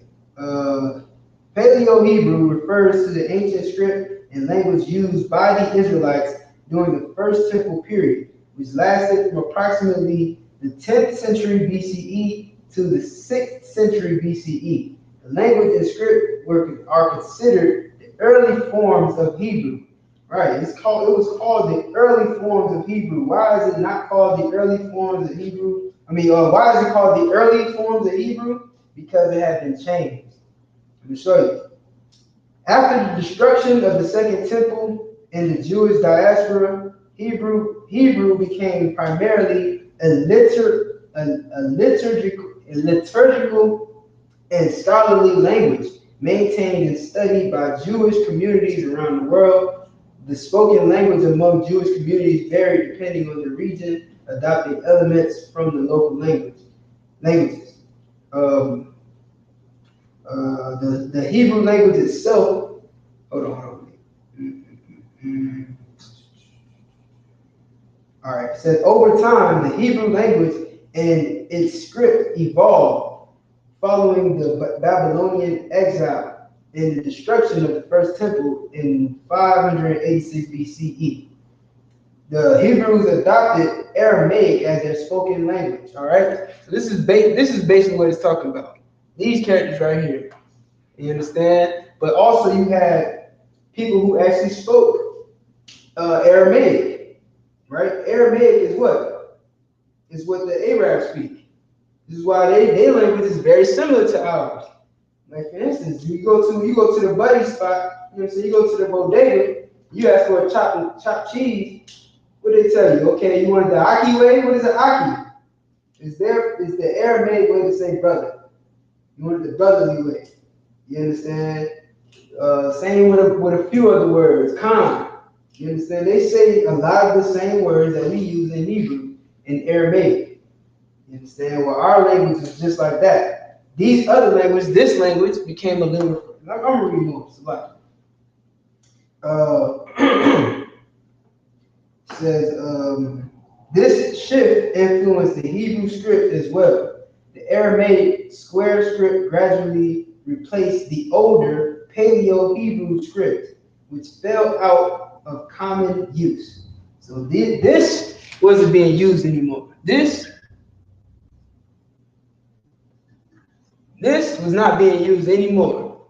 Paleo-Hebrew refers to the ancient script and language used by the Israelites during the First Temple period, which lasted from approximately the 10th century BCE to the 6th century BCE. The language and script are considered the early forms of Hebrew. Right, it was called the early forms of Hebrew. Why is it not called the early forms of Hebrew? Why is it called the early forms of Hebrew? Because it had been changed. Let me show you. After the destruction of the Second Temple in the Jewish diaspora, Hebrew became primarily a liturgical and scholarly language maintained and studied by Jewish communities around the world. The spoken language among Jewish communities varied depending on the region, adopting elements from the local languages. The Hebrew language itself, hold on. All right, it says over time, the Hebrew language and its script evolved following the Babylonian exile and the destruction of the First Temple in 586 BCE. The Hebrews adopted Aramaic as their spoken language. All right, so this is basically what it's talking about. These characters right here, you understand? But also you had people who actually spoke Aramaic, right? Aramaic is what? Is what the Arabs speak. This is why their language is very similar to ours. Like for instance, you go to the buddy spot, you go to the bodega, you ask for a chopped cheese. What do they tell you? Okay, you want the Aki way? What is the Aki? Is the Aramaic way to say brother. You want the brotherly way. You understand? Same with a few other words. Khan. You understand? They say a lot of the same words that we use in Hebrew in Aramaic. You understand? Well, our language is just like that. These other languages, this language became a little. I'm gonna read more. It says This shift influenced the Hebrew script as well. The Aramaic square script gradually replaced the older Paleo-Hebrew script, which fell out of common use. So this wasn't being used anymore. This was not being used anymore.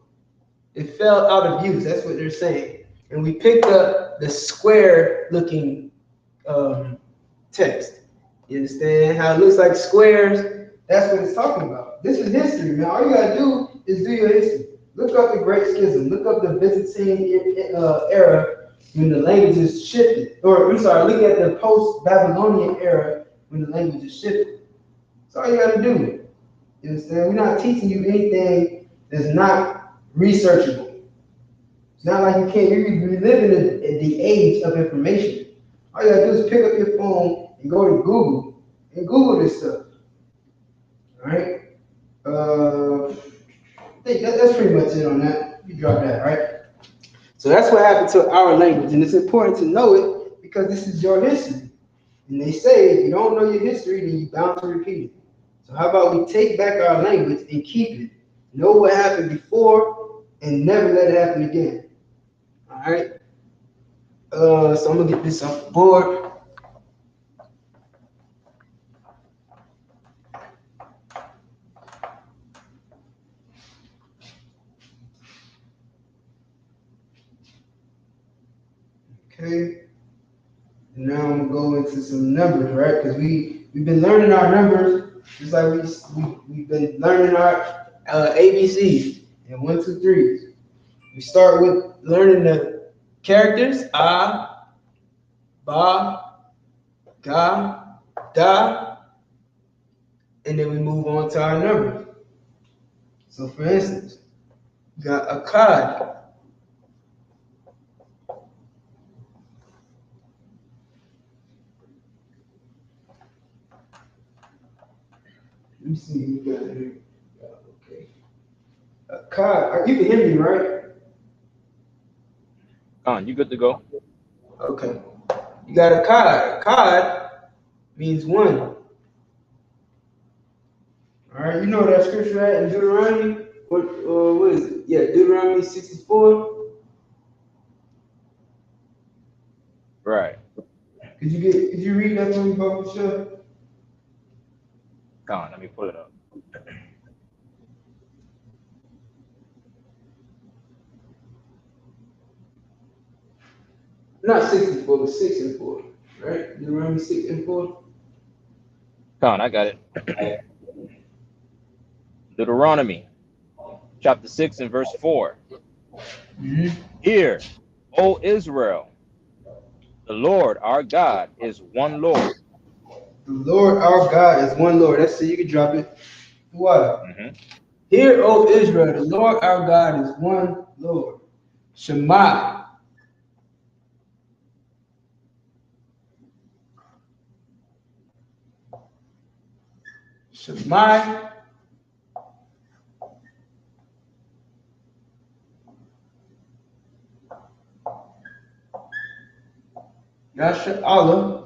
It fell out of use. That's what they're saying. And we picked up the square-looking text. You understand how it looks like squares? That's what it's talking about. This is history, man. All you gotta do is do your history. Look up the Great Schism. Look up the Byzantine era when the languages shifted. Or, I'm sorry, look at the post-Babylonian era when the languages shifted. That's all you gotta do. You understand? We're not teaching you anything that's not researchable. It's not like you can't, we live in the age of information. All you gotta do is pick up your phone and go to Google and Google this stuff. All right? I think that's pretty much it on that. You drop that, right? So that's what happened to our language, and it's important to know it because this is your history. And they say if you don't know your history, then you're bound to repeat it. So how about we take back our language and keep it? Know what happened before and never let it happen again. All right? So I'm gonna get this off the board. Okay. And now I'm gonna go into some numbers, right? Because we've been learning our numbers just like we've been learning our ABCs and 1, 2, 3s. We start with learning the characters: A, Ba, Ga, Da, and then we move on to our numbers. So for instance, we got Akkad. Let me see who we got here. Okay. Akkad, you can hear me, right? You good to go? Okay. You got Akkad. Akkad means one. All right, you know that scripture at in Deuteronomy? What is it? Yeah, Deuteronomy 64. Right. Could you read that for me, Bubba? Sure. Let me pull it up. Not 64, but 6 and 4. Right? Deuteronomy 6 and 4. I got it. Deuteronomy chapter 6 and verse 4. Mm-hmm. Hear, O Israel, the Lord our God is one Lord. The Lord our God is one Lord. That's it. You can drop it. What? Mm-hmm. Hear, O Israel, the Lord our God is one Lord. Shema. Shema. Yasha Allah.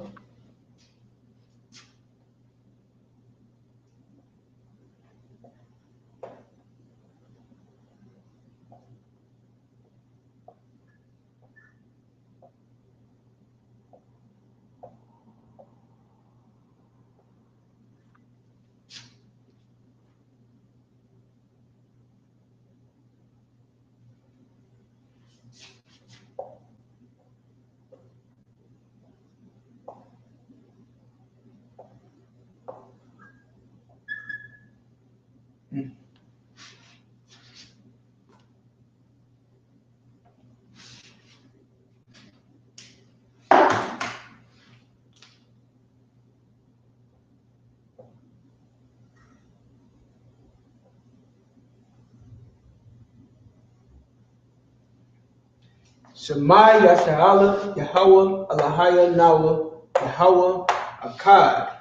Shema Yasha'ala, Yahweh, Alahaya, Nawa, Yahweh, Akkad.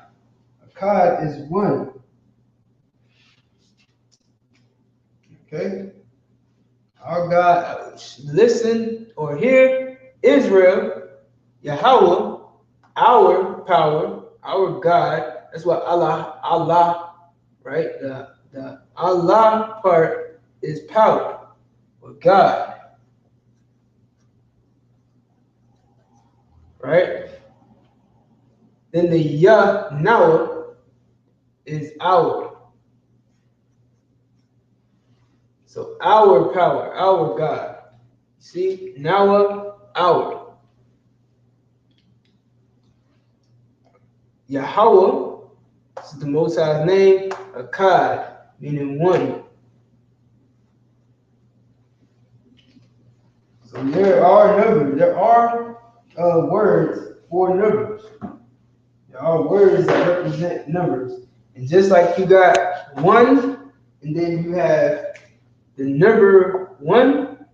Akkad is one. Okay? Our God, listen or hear, Israel, Yahweh, our power, our God. That's what Allah, right? The Allah part is power, or God, right? Then the now is our. So our power, our God. See, now our. Yahweh is the Most High's name, Akkad, meaning one. So there are numbers. There are words for numbers. There are words that represent numbers. And just like you got one, and then you have the number one,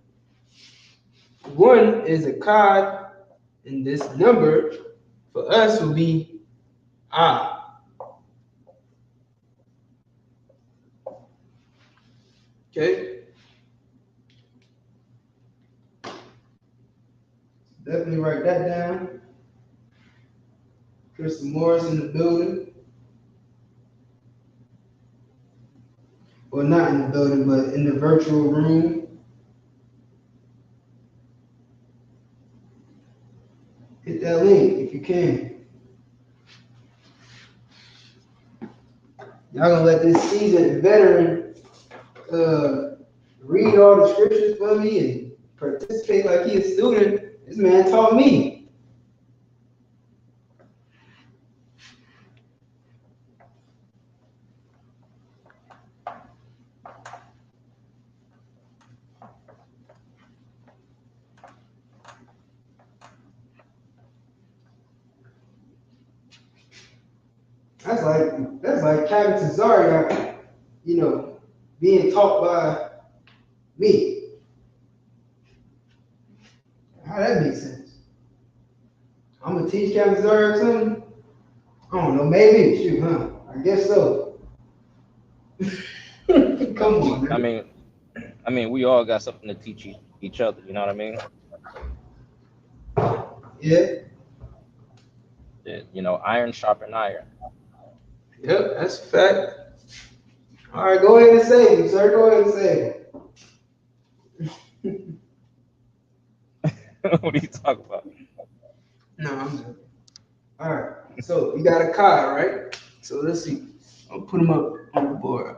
one is Akkad, and this number for us will be Ah. Okay? Definitely write that down. Crystal Morris in the building. Well, not in the building, but in the virtual room. Hit that link if you can. Y'all gonna let this seasoned veteran read all the scriptures for me and participate like he a student. This man taught me. That's like Captain Cesario, being taught by me. How that makes sense? I'm gonna teach Captain Cesario something? I don't know, maybe. Shoot, huh? I guess so. Come on, man. I mean, we all got something to teach each other. You know what I mean? Yeah. Iron sharpen iron. Yep, that's a fact. All right, go ahead and save him, sir. Go ahead and save him. What are you talking about? No, I'm joking. All right, so you got a card, right? So let's see. I'll put him up on the board.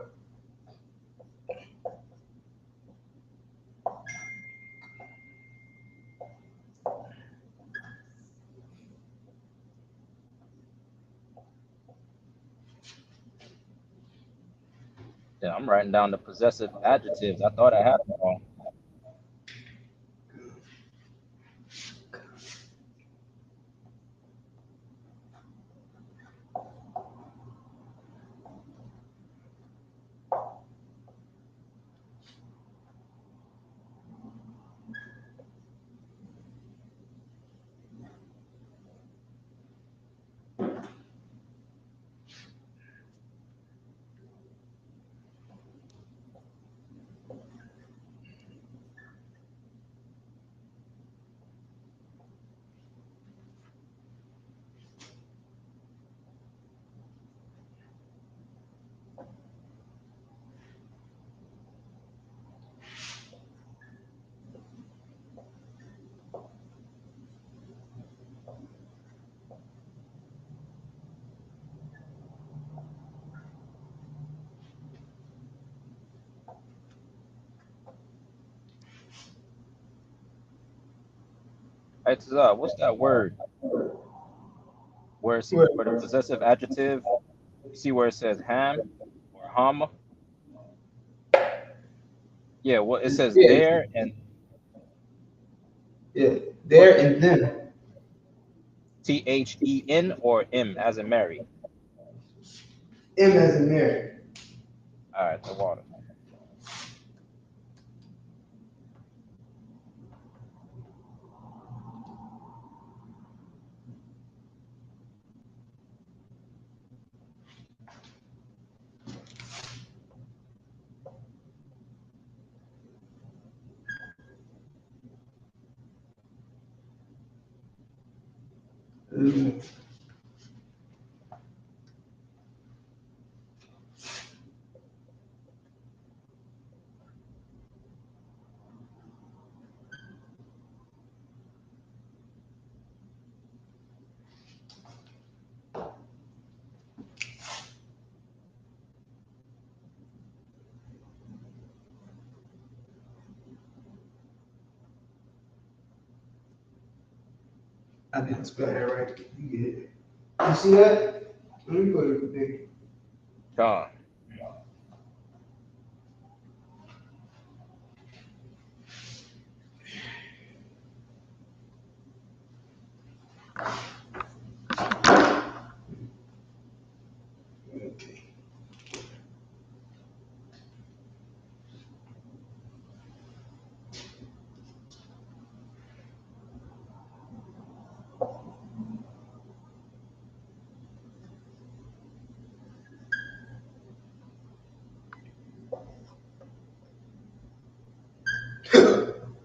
Yeah, I'm writing down the possessive adjectives. I thought I had them all. Hey, Tazar, what's that word? Where the possessive adjective, you see where it says ham or hama? Yeah, well, it says Yeah, there and there and then. THEN or M as in Mary. M as in Mary. All right, the water. I didn't spell that right. You get it. You see that? Let me put it big. Con. Okay.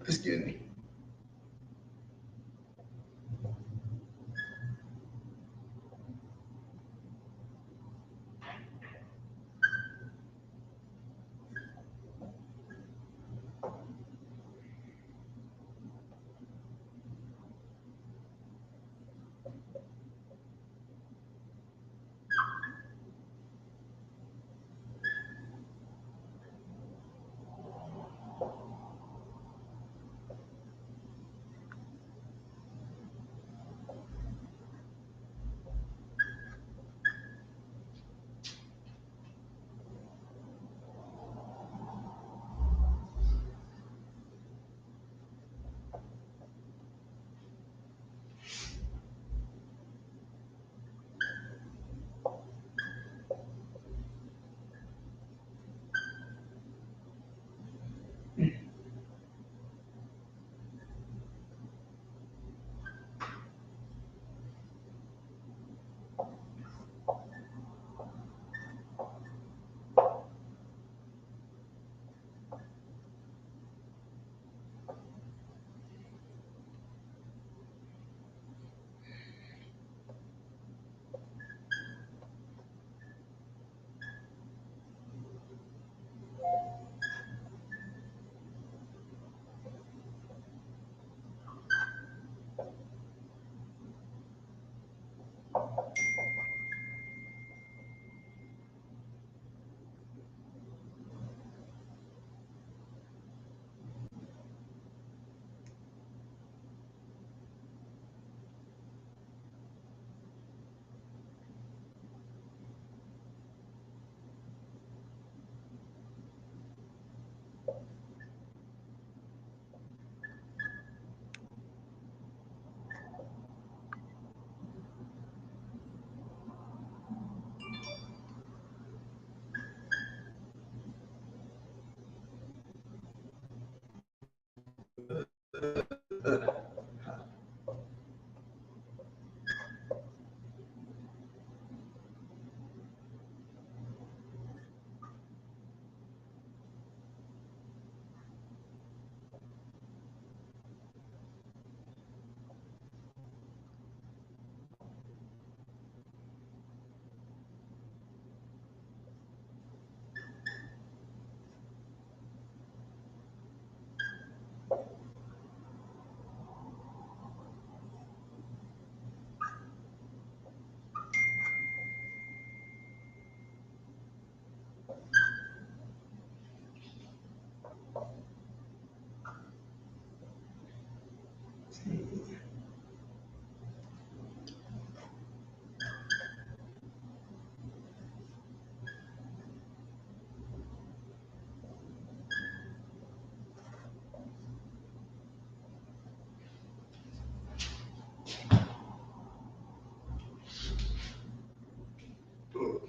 Excuse me.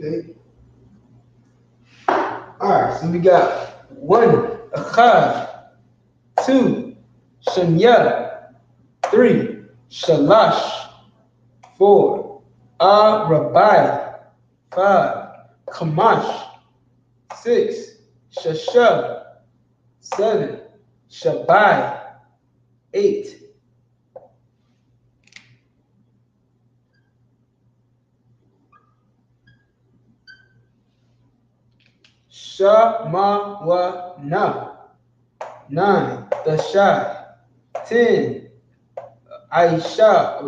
Okay. All right. So we got 1, Achad. 2, Shanya. 3, Shalash. 4, Rabbi. 5, Kamash. 6, Shasha. 7, Shabai. 8, Shamawana. 9, Dashai. 10, Aishara.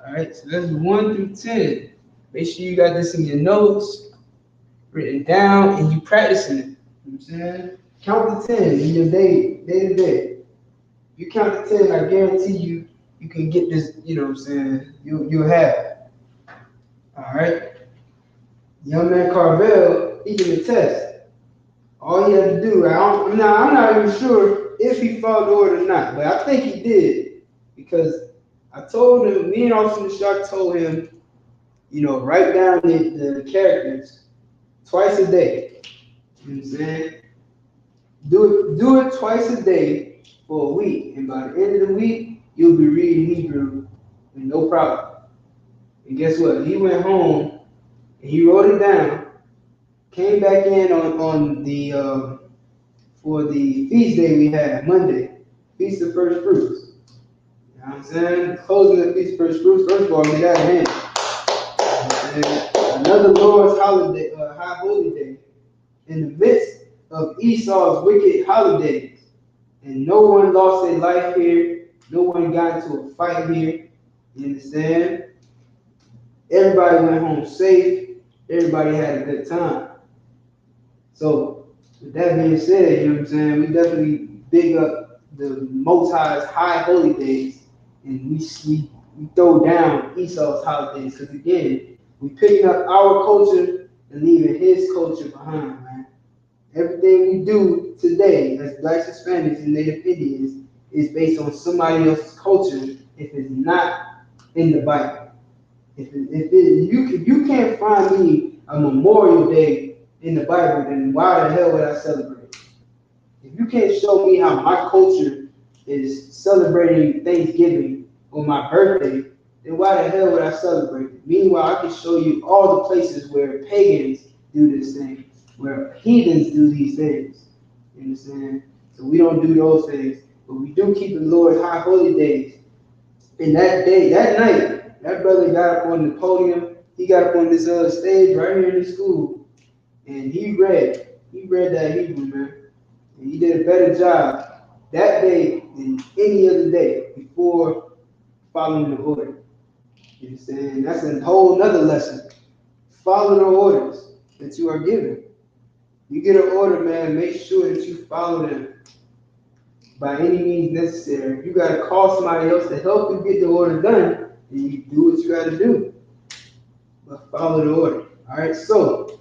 All right, so that's 1 through 10. Make sure you got this in your notes, written down, and you practicing it. You know what I'm saying? Count to 10 in your day to day. You count to 10, I guarantee you, you can get this, you know what I'm saying? You'll have it. All right? Young man Carvel, he can attest. All he had to do, I'm not even sure if he followed the order or not, but I think he did. Because I told him, me and Officer Nishak told him, you know, write down the characters twice a day. You know what I'm saying? Do it twice a day for a week. And by the end of the week, you'll be reading Hebrew with no problem. And guess what? He went home and he wrote it down, came back in on the for the feast day we had Monday, Feast of First Fruits. You know what I'm saying? Closing the Feast of First Fruits, first of all, get out of hand. You know another Lord's holiday, high holy day, in the midst of Esau's wicked holidays. And no one lost their life here. No one got into a fight here. You understand? Everybody went home safe. Everybody had a good time. So, with that being said, you know what I'm saying? We definitely big up the Most High's high holy days, and we throw down Esau's holidays. Because again, we picking up our culture and leaving his culture behind, man. Everything we do today as Blacks, Hispanics, and Native Indians is based on somebody else's culture if it's not in the Bible. If you can't find me a Memorial Day in the Bible, then why the hell would I celebrate? If you can't show me how my culture is celebrating Thanksgiving on my birthday, then why the hell would I celebrate it? Meanwhile, I can show you all the places where pagans do this thing, where heathens do these things. You understand? So we don't do those things, but we do keep the Lord's high holy days. And that day, that night, that brother got up on the podium. He got up on this stage right here in the school, and he read that Hebrew, man. And he did a better job that day than any other day before following the order. You understand? That's a whole nother lesson. Follow the orders that you are given. You get an order, man, make sure that you follow them by any means necessary. If you got to call somebody else to help you get the order done, then you do what you got to do. But follow the order. All right, so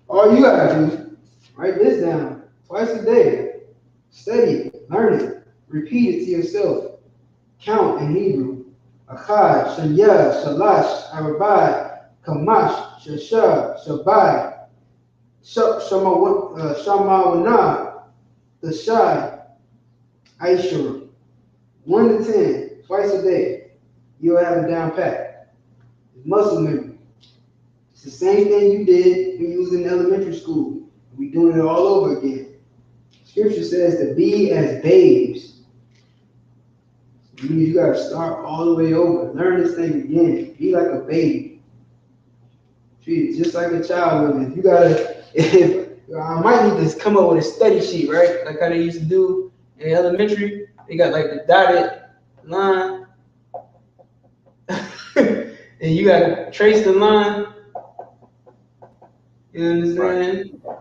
all you got to do, write this down twice a day. Study it, learn it, repeat it to yourself. Count in Hebrew. Achad, Shaya, Shalash, Arabai, Kamash, Shasha, Shabai, Shamawana, Tashai, I.S.U.P.K. 1 to 10, twice a day. You'll have it down pat. It's muscle memory. It's the same thing you did when you was in elementary school. We're doing it all over again. Scripture says to be as babes. It means you got to start all the way over. Learn this thing again. Be like a baby. Treat it just like a child would. If you got to, I might need to come up with a study sheet, right? Like how they used to do in elementary. They got like the dotted line. And you got to trace the line. You understand? Right.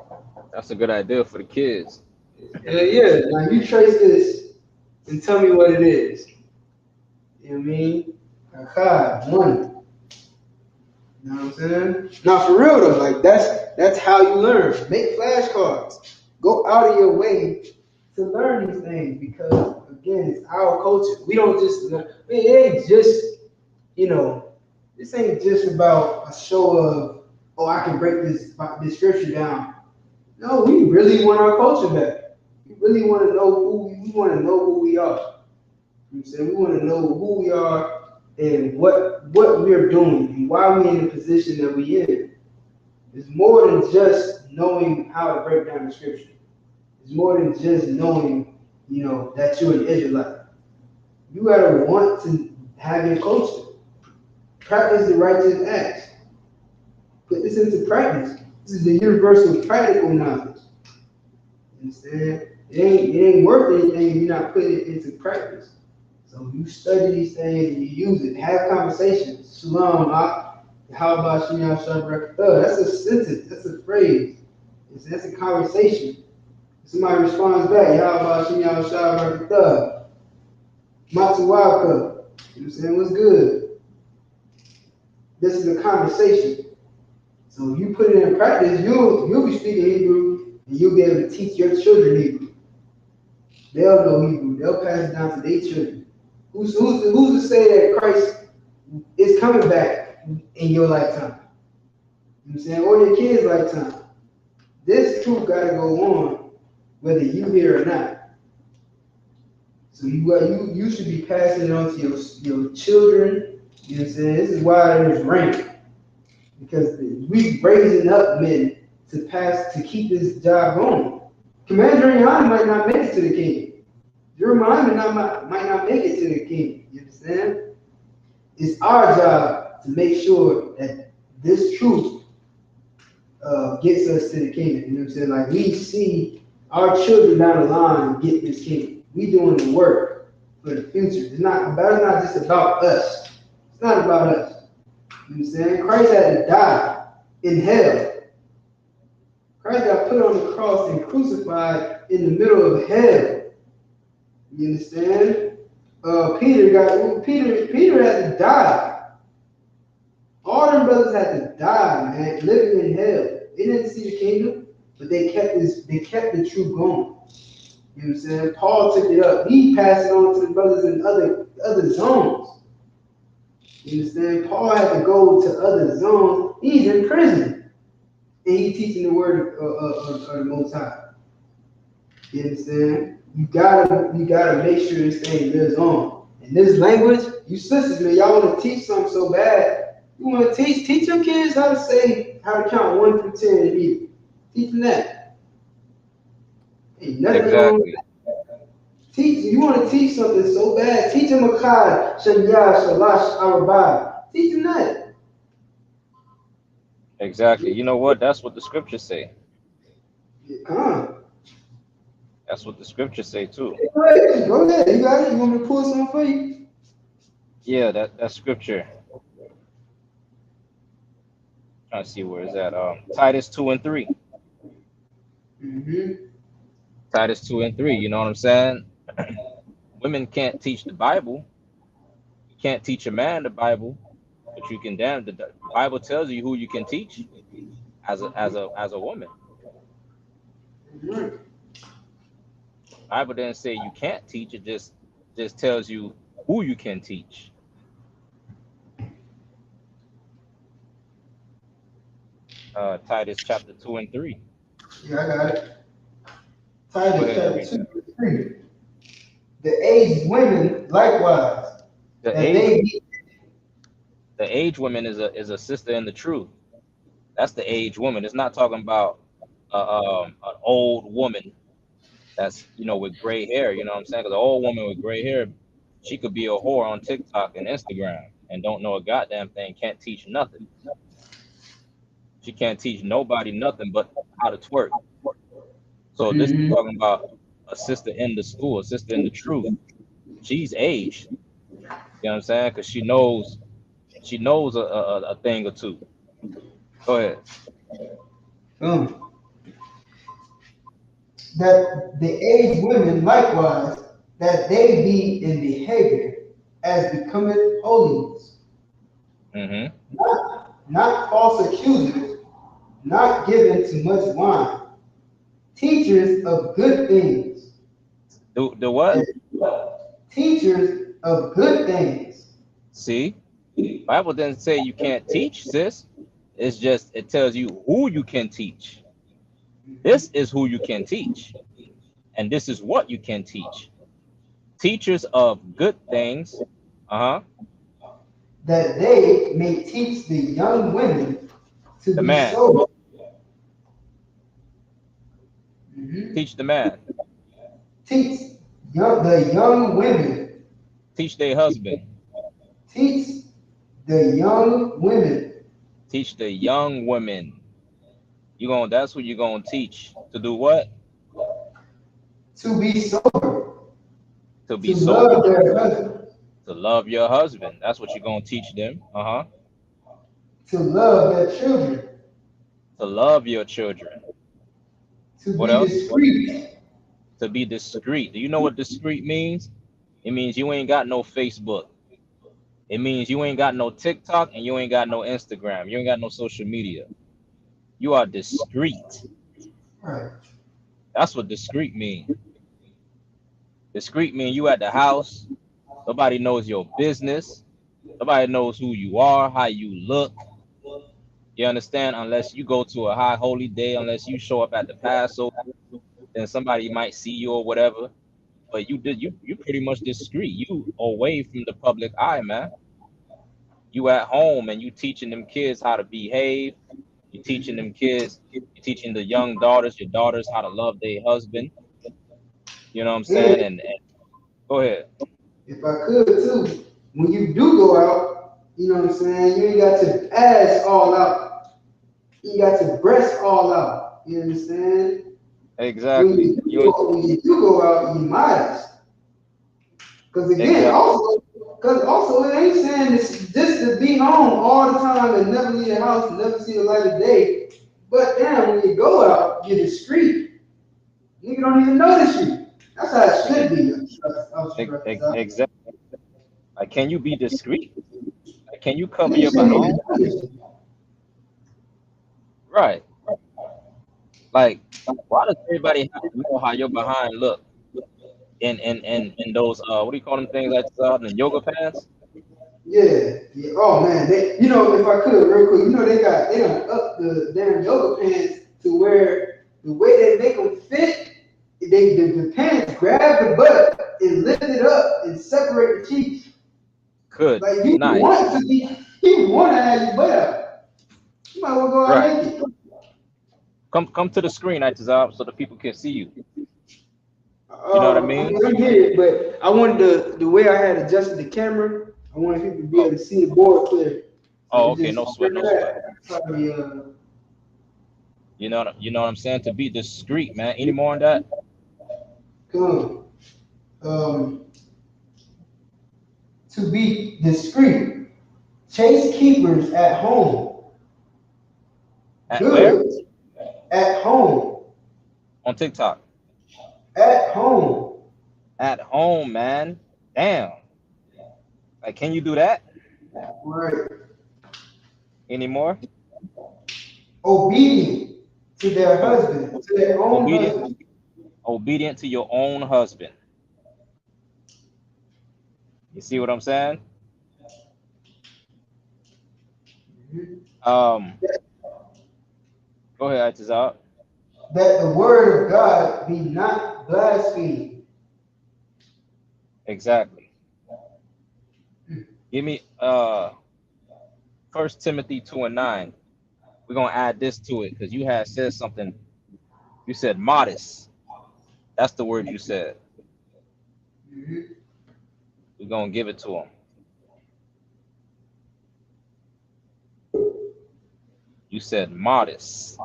That's a good idea for the kids. Yeah. Now you trace this and tell me what it is. You know what I mean? Achad, 1. You know what I'm saying? Now for real though, like that's how you learn. Make flashcards. Go out of your way to learn these things because again, it's our culture. We don't just learn. It ain't just, you know, this ain't just about a show of, oh, I can break this scripture down. No, we really want our culture back. We really want to know who we are. You know what I'm saying? We want to know who we are and what we're doing and why we're in the position that we're in. It's more than just knowing how to break down the scripture. It's more than just knowing, you know, that you're an Israelite. You gotta want to have your culture. Practice the righteous acts. Put this into practice. This is the universal practical knowledge. You understand? It ain't worth anything if you're not putting it into practice. So you study these things and you use it. Have conversations. Shalom, how about Shemiyah? That's a sentence. That's a phrase. That's a conversation. Somebody responds back. How about Shemiyah? Matuwaka. You know what I'm saying? What's good? This is a conversation. So you put it in practice, you'll be speaking Hebrew and you'll be able to teach your children Hebrew. They'll know Hebrew. They'll pass it down to their children. Who's to say that Christ is coming back in your lifetime? You know what I'm saying? Or your kids' lifetime. This truth got to go on whether you hear or not. So you should be passing it on to your children. You know what I'm saying? This is why there's rank. Because we raising up men to keep this job going. Commander Yohana might not make it to the king. Jeremiah might not make it to the king. You understand? It's our job to make sure that this truth gets us to the kingdom. You know what I'm saying? Like we see our children down the line get this kingdom. We doing the work for the future. It's not just about us. It's not about us. You know what I'm saying? Christ had to die in hell. Christ got put on the cross and crucified in the middle of hell. You understand? Peter had to die. All them brothers had to die, man, living in hell. They didn't see the kingdom, but they kept the truth going. You know what I'm saying? Paul took it up. He passed it on to the brothers in other zones. You understand? Paul had to go to other zones. He's in prison. And he's teaching the word of the Most High. You understand? You gotta make sure this thing lives on. In this language, you sisters, man, y'all want to teach something so bad. You want to teach your kids how to count 1 through 10 in Hebrew. Teach them that. Ain't nothing wrong with that. You want to teach something so bad. Teach them Akkad, Shanyah, Shalash, Arabah. Teach them that. Exactly. You know what? That's what the scriptures say. Come on. That's what the scriptures say too. Go ahead. You got it? You want me to pull something for you? Yeah, that scripture. Trying to see where is that. Titus 2 and 3. Mm-hmm. Titus 2 and 3. You know what I'm saying? Women can't teach the Bible. You can't teach a man the Bible, but you can damn. The Bible tells you who you can teach as a woman. Mm-hmm. Bible didn't say you can't teach. It just tells you who you can teach. Titus chapter 2 and 3. Yeah, I got it. Titus chapter 2 and 3. The aged women likewise. The aged woman is a sister in the truth. That's the aged woman. It's not talking about an old woman that's with gray hair. You know what I'm saying? Because an old woman with gray hair, she could be a whore on TikTok and Instagram and don't know a goddamn thing. Can't teach nothing. She can't teach nobody nothing but how to twerk. So this is talking about a sister in the school, a sister in the truth. She's aged. You know what I'm saying? Because she knows a thing or two. Go ahead. That the aged women likewise, that they be in behavior as becometh holiness. Mm-hmm. Not false accusers, not given to much wine, teachers of good things. The what? Teachers of good things. See, Bible doesn't say you can't teach, sis. It's just it tells you who you can teach. This is who you can teach, and this is what you can teach. Teachers of good things, that they may teach the young women to the be man. sober. Teach the man. Teach the young women. Teach their husband. Teach the young women. Teach the young women. That's what you're gonna teach. To do what? To be sober. To be sober. Love their husband. To love your husband. That's what you're gonna teach them. To love their children. To love your children. To what be else? discreet. To be discreet. Do you know what discreet means? It means you ain't got no Facebook. It means you ain't got no TikTok and you ain't got no Instagram. You ain't got no social media. You are discreet. Right. That's what discreet mean. Discreet mean you at the house. Nobody knows your business. Nobody knows who you are, how you look. You understand? Unless you go to a high holy day, unless you show up at the Passover, then somebody might see you or whatever. But you pretty much discreet. You away from the public eye, man. You at home and you teaching them kids how to behave. You teaching them kids, you teaching the young daughters, your daughters how to love their husband. You know what I'm saying? And And go ahead. if I could too, when you do go out, you know what I'm saying, you ain't got to ass all out. You got to breast all out. You understand? Exactly. When you do go out, you modest. Because again, Exactly. also it ain't saying this just to be home all the time and never leave the house and never see the light of day. But damn, when you go out, you're discreet. Nigga don't even notice you. That's how it should be. Exactly. Like, can you be discreet? Like, can you cover Nigga your shouldn't behind? even notice you. Right. Like, why does everybody have to know how your behind look in those what do you call them things like the yoga pants? Yeah, yeah. Oh man, you know, if I could real quick, you know, they done up the damn yoga pants to where the way they make them fit, the pants grab the butt and lift it up and separate the cheeks. Good Like night. you want to have your butt out. You might well go out Right. naked. Come to the screen, Itazab, so the people can see you. You know what I I mean? mean, I get it, but I wanted the way I had adjusted the camera. I wanted people to be able Oh, to see the board clear. So oh, it's okay, just no sweat, no sweat. probably You know what I'm saying? To be discreet, man. Any more on that? come. Um, to be discreet. Chase keepers at home. At where? Good. At home. On TikTok. At home. At home, man. Damn. Like, can you do that? Right. Any more? Obedient to their Oh, husband, to their own obedient, husband. obedient to your own husband. You see what I'm saying? Mhm. Um, go ahead, Itazab. That the word of God be not blasphemed. Exactly. Give me 1 Timothy 2:9. We're gonna add this to it because you had said something. You said modest. That's the word you said. Mhm. We're gonna give it to him. You said modest.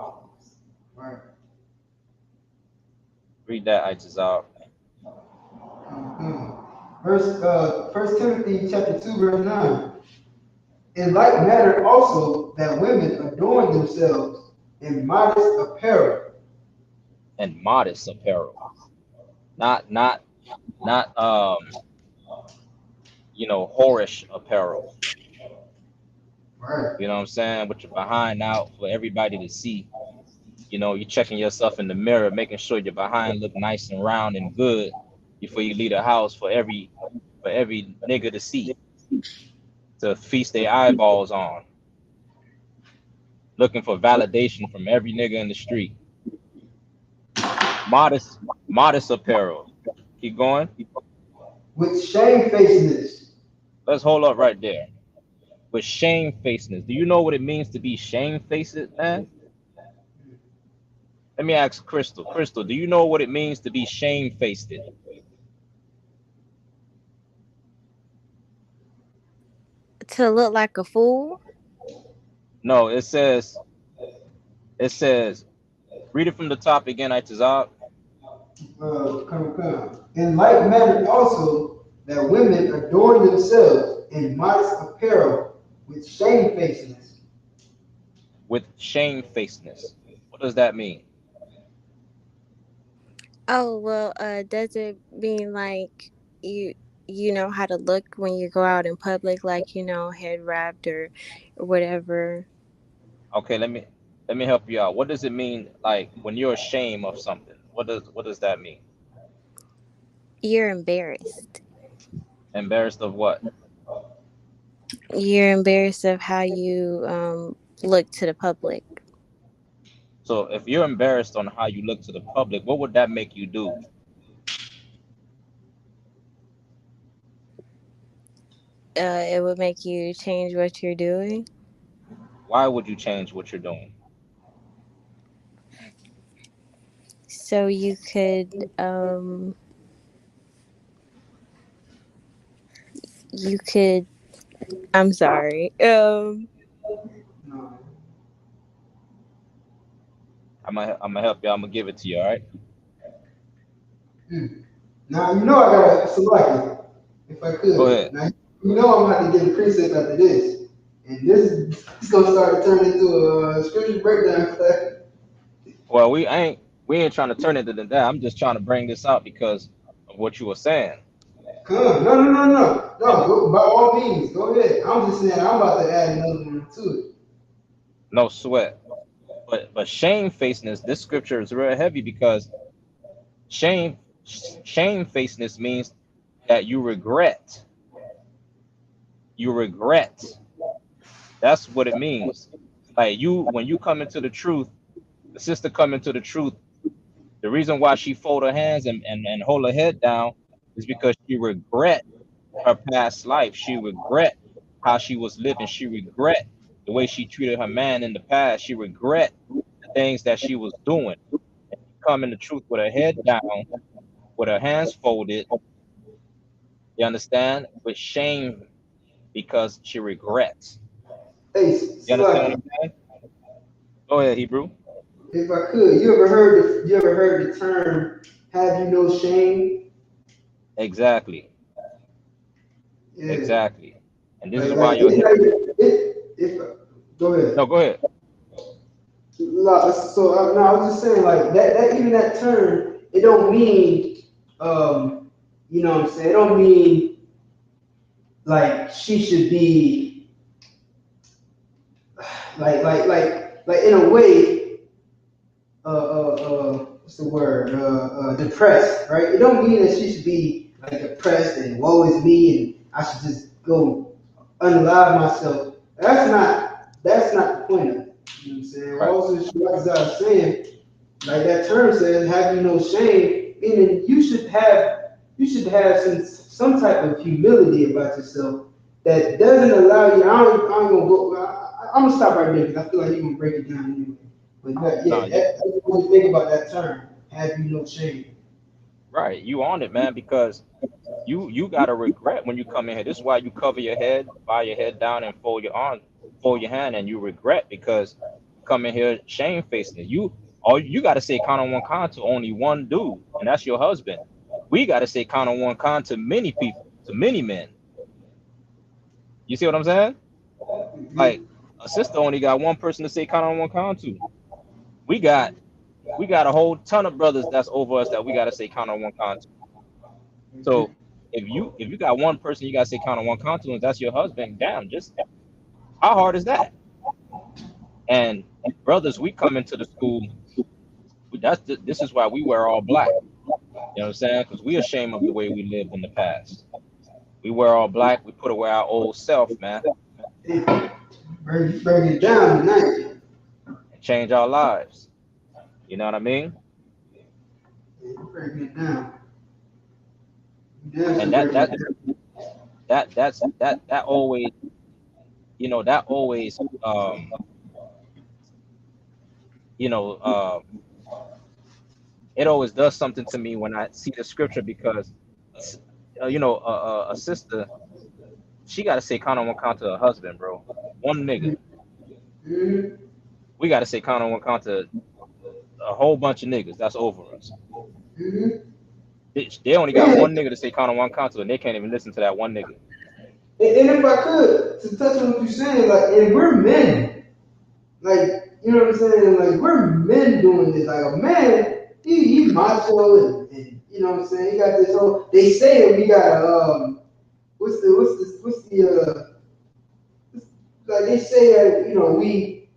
Right. Read that, Itazab. Mhm. First Timothy chapter 2, verse 9. In like manner also that women adorn themselves in modest apparel. And modest apparel. Not whorish apparel. Right. You know what I'm saying? With your behind out for everybody to see. You know, you're checking yourself in the mirror, making sure your behind look nice and round and good before you leave the house for every nigga to see, to feast their eyeballs on, looking for validation from every nigga in the street. Modest, modest apparel. Keep going. With shamefacedness. Let's hold up right there. With shamefacedness. Do you know what it means to be shamefaced, man? Let me ask Crystal. Crystal, do you know what it means to be shamefaced? To look like a fool. No, it says, read it from the top again, Itazab. Come. In like manner also that women adorn themselves in modest apparel with shamefacedness. With shamefacedness. What does that mean? Oh well, does it mean like you you know how to look when you go out in public, like, you know, head wrapped or whatever. Okay, let me help you out. What does it mean, like when you're ashamed of something? What does that mean? You're embarrassed. Embarrassed of what? You're embarrassed of how you look to the public. So if you're embarrassed on how you look to the public, what would that make you do? It would make you change what you're doing. Why would you change what you're doing? So you could you could I'm sorry. No. I'm gonna help you. I'm gonna give it to you. All right. Now you know I gotta select it if I Go could. ahead. Now you know I'm gonna have to get a precept after this, and this is gonna start to turn into a scripture breakdown class. Well, we ain't trying to turn it into that. I'm just trying to bring this out because of what you were saying. Come on, no. And Go, by all means, go ahead. I'm just saying I'm about to add another one to it. no sweat. But shamefacedness, this scripture is real heavy because shamefacedness means that you regret. You regret. That's what it means. Like when you come into the truth, the sister come into the truth. The reason why she fold her hands and hold her head down is because she regret her past life. She regret how she was living. She regret the way she treated her man in the past. She regret the things that she was doing. And she come in the truth with her head down, with her hands folded. You understand? With shame because she regrets. Hey, You understand what Salaki, I'm saying? Go ahead, Hebrew. if I could, you ever heard the term "have you no shame"? Exactly. Yeah, Exactly. And this is why like your head. if go ahead. No, go ahead. So no, I was just saying like that even that term, it don't mean you know what I'm saying, it don't mean like she should be like in a way what's the word depressed, right? It don't mean that she should be like depressed and woe is me and I should just go unalive myself. That's not the point of it. You know what I'm saying? Right. Also, as I was saying, like that term says, have you no shame, meaning you should have some type of humility about yourself that doesn't allow you. I'm gonna go. I'm gonna stop right there because I feel like you're gonna break it down anyway. But No, yeah, that's what you think about that term. Have you no shame? right. You on it, man, because you gotta regret when you come in here. This is why you cover your head, bow your head down, and fold your arm, fold your hand, and you regret because you come in here shamefacing it. You gotta say count on one count to only one dude, and that's your husband. We gotta say count on one count to many people, to many men. You see what I'm saying? Like a sister only got one person to say count on one count to. We got we got a whole ton of brothers that's over us that we gotta say count on one count to. So if you got one person you gotta say count on one count to, and that's your husband, damn, just how hard is that? And brothers, we come into the school. This is why we wear all black. You know what I'm saying? Because we ashamed of the way we lived in the past. We wear all black. We put away our old self, man, Break it down tonight. and change our lives. You know what I mean? Break it down. Yes, And break that it that down. that always, that always, you know, it always does something to me when I see the scripture because, a sister, she got to say count on one count to her husband, bro. One nigga. Mhm. We got to say count on one count to a whole bunch of niggas that's over us. Mhm. They only got And, one nigga to say count on one count to, and they can't even listen to that one nigga. and if I could, to touch on what you're saying, like, and we're men. Like, you know what I'm saying? Like, we're men doing this. Like, a man, he macho and you know what I'm saying? He got this whole, they say that we got like they say that, we,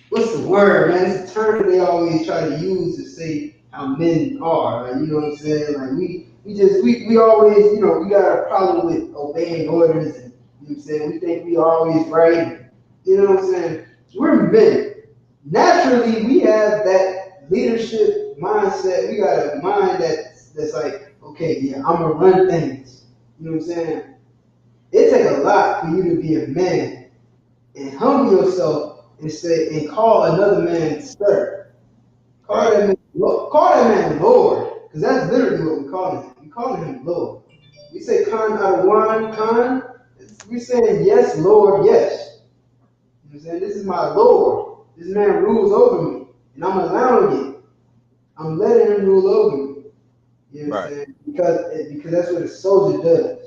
what's the word, man? It's a term they always try to use to say how men are. Like, you know what I'm saying? Like we always, we got a problem with obeying orders, and you know what I'm saying? We think we always right. And, you know what I'm saying? We're men. Naturally, we have that leadership mindset. We got a mind that's like, okay, yeah, I'm gonna run things. You know what I'm saying? It takes a lot for you to be a man and humble yourself and say and call another man sir. Call that man Lord, because that's literally what we call him. We call him Lord. We say Khan out of one, Khan. We saying yes, Lord, yes. You know what I'm saying? This is my Lord. This man rules over me, and I'm allowing it. I'm letting him rule over me. You know what I'm saying? Because that's what a soldier does.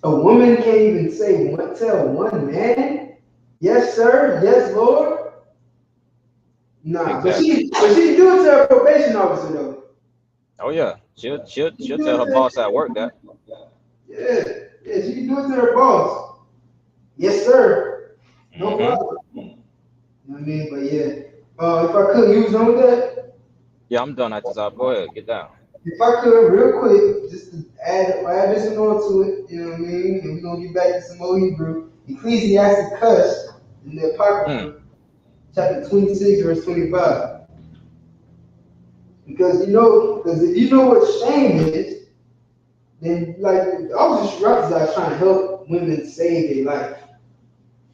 A woman can't even tell one man, yes, sir, yes, Lord. Nah, Exactly. but she can do it to her probation officer though. Oh yeah, she'll tell her boss at work that. Yeah, she can do it to her boss. Yes, sir. No problem. You know what I mean? But yeah, if I could use on that. Yeah, I'm done, I.S.U.P.K. Go ahead, get down. If I could, real quick, just to add this one on to it, you know what I mean? And we're gonna get back to some more Hebrew. Ecclesiasticus in the Apocrypha, chapter 26, verse 25. Because if you know what shame is, then like I was just trying to help women save their life,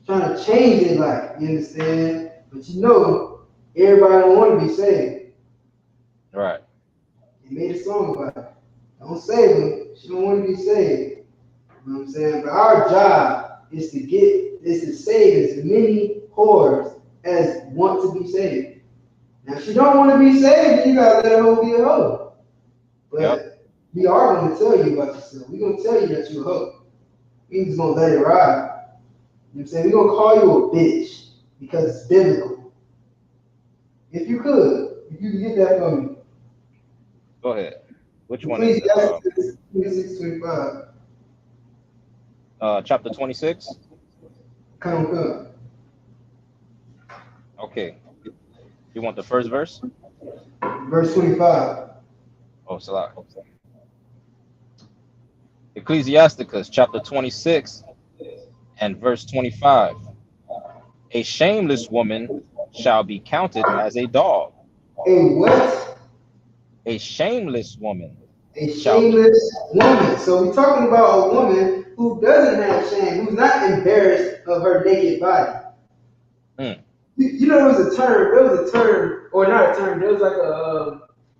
trying to change their life. You understand? But everybody don't want to be saved. Right. They made a song about it. Don't save them. She don't want to be saved. You know what I'm saying? But our job is to save as many whores as want to be saved. Now, if she don't want to be saved, then you gotta let her hoe be a hoe. But we are going to tell you about yourself. We're going to tell you that you're a hoe. We ain't just going to let it ride. You know what I'm saying? We're going to call you a bitch because it's biblical. If you could get that from me. Go ahead. Which one is it? 26, 25. Chapter 26? Come. Okay. You want the first verse? Verse 25. Oh, Salah. Ecclesiasticus chapter 26 and verse 25. A shameless woman shall be counted as a dog. A what? A shameless woman. A shameless woman. So we're talking about a woman who doesn't have shame, who's not embarrassed of her naked body. There was a term, or not a term, there was like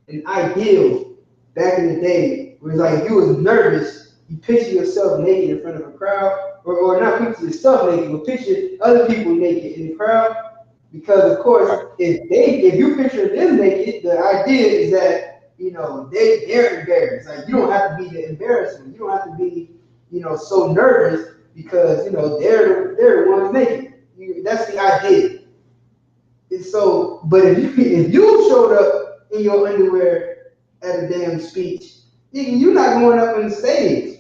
an ideal back in the day where it's like if you was nervous, you picture yourself naked in front of a crowd, or not picture yourself naked, but picture other people naked in the crowd. Because of course, if you picture them naked, the idea is that they're embarrassed. Like you don't have to be the embarrassment. You don't have to be so nervous because they're the ones naked. That's the idea. And so, but if you showed up in your underwear at a damn speech, you're not going up on the stage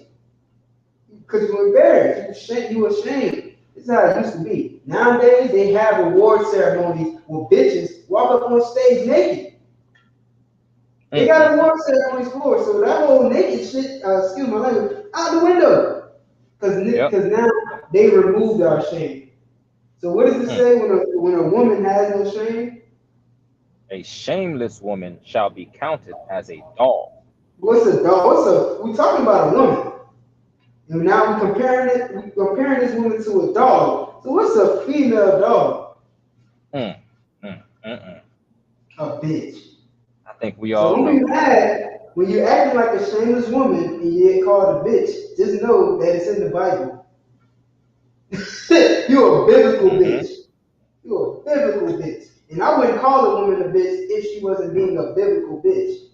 because you're embarrassed. You ashamed. This is how it used to be. Nowadays, they have award ceremonies where bitches walk up on stage naked. They got award ceremonies for it, so that whole naked shit, excuse my language, out the window. Because now they removed our shame. So what does it say when a woman has no shame? A shameless woman shall be counted as a dog. What's a dog? We're talking about a woman. And now we're comparing this woman to a dog. So what's a female dog? A bitch. I think we all know. When you're acting like a shameless woman and you get called a bitch, just know that it's in the Bible. You're a biblical bitch. You're a biblical bitch. And I wouldn't call a woman a bitch if she wasn't being a biblical bitch.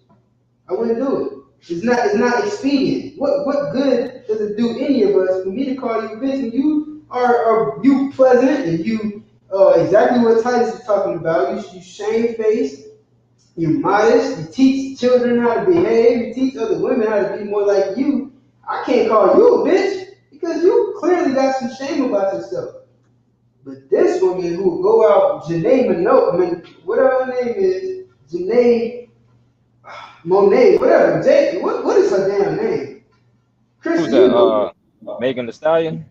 I wouldn't do it. It's not expedient. What good does it do any of us for me to call you a bitch and you are you pleasant and you exactly what Titus is talking about. You shamefaced, you're modest, you teach children how to behave, you teach other women how to be more like you. I can't call you a bitch because you clearly got some shame about yourself. But this woman who will go out, Janae Minot, I mean, whatever her name is, Janae Monet, whatever, Jay, what is her damn name? Who's Christian, that? you know. Megan Thee Stallion?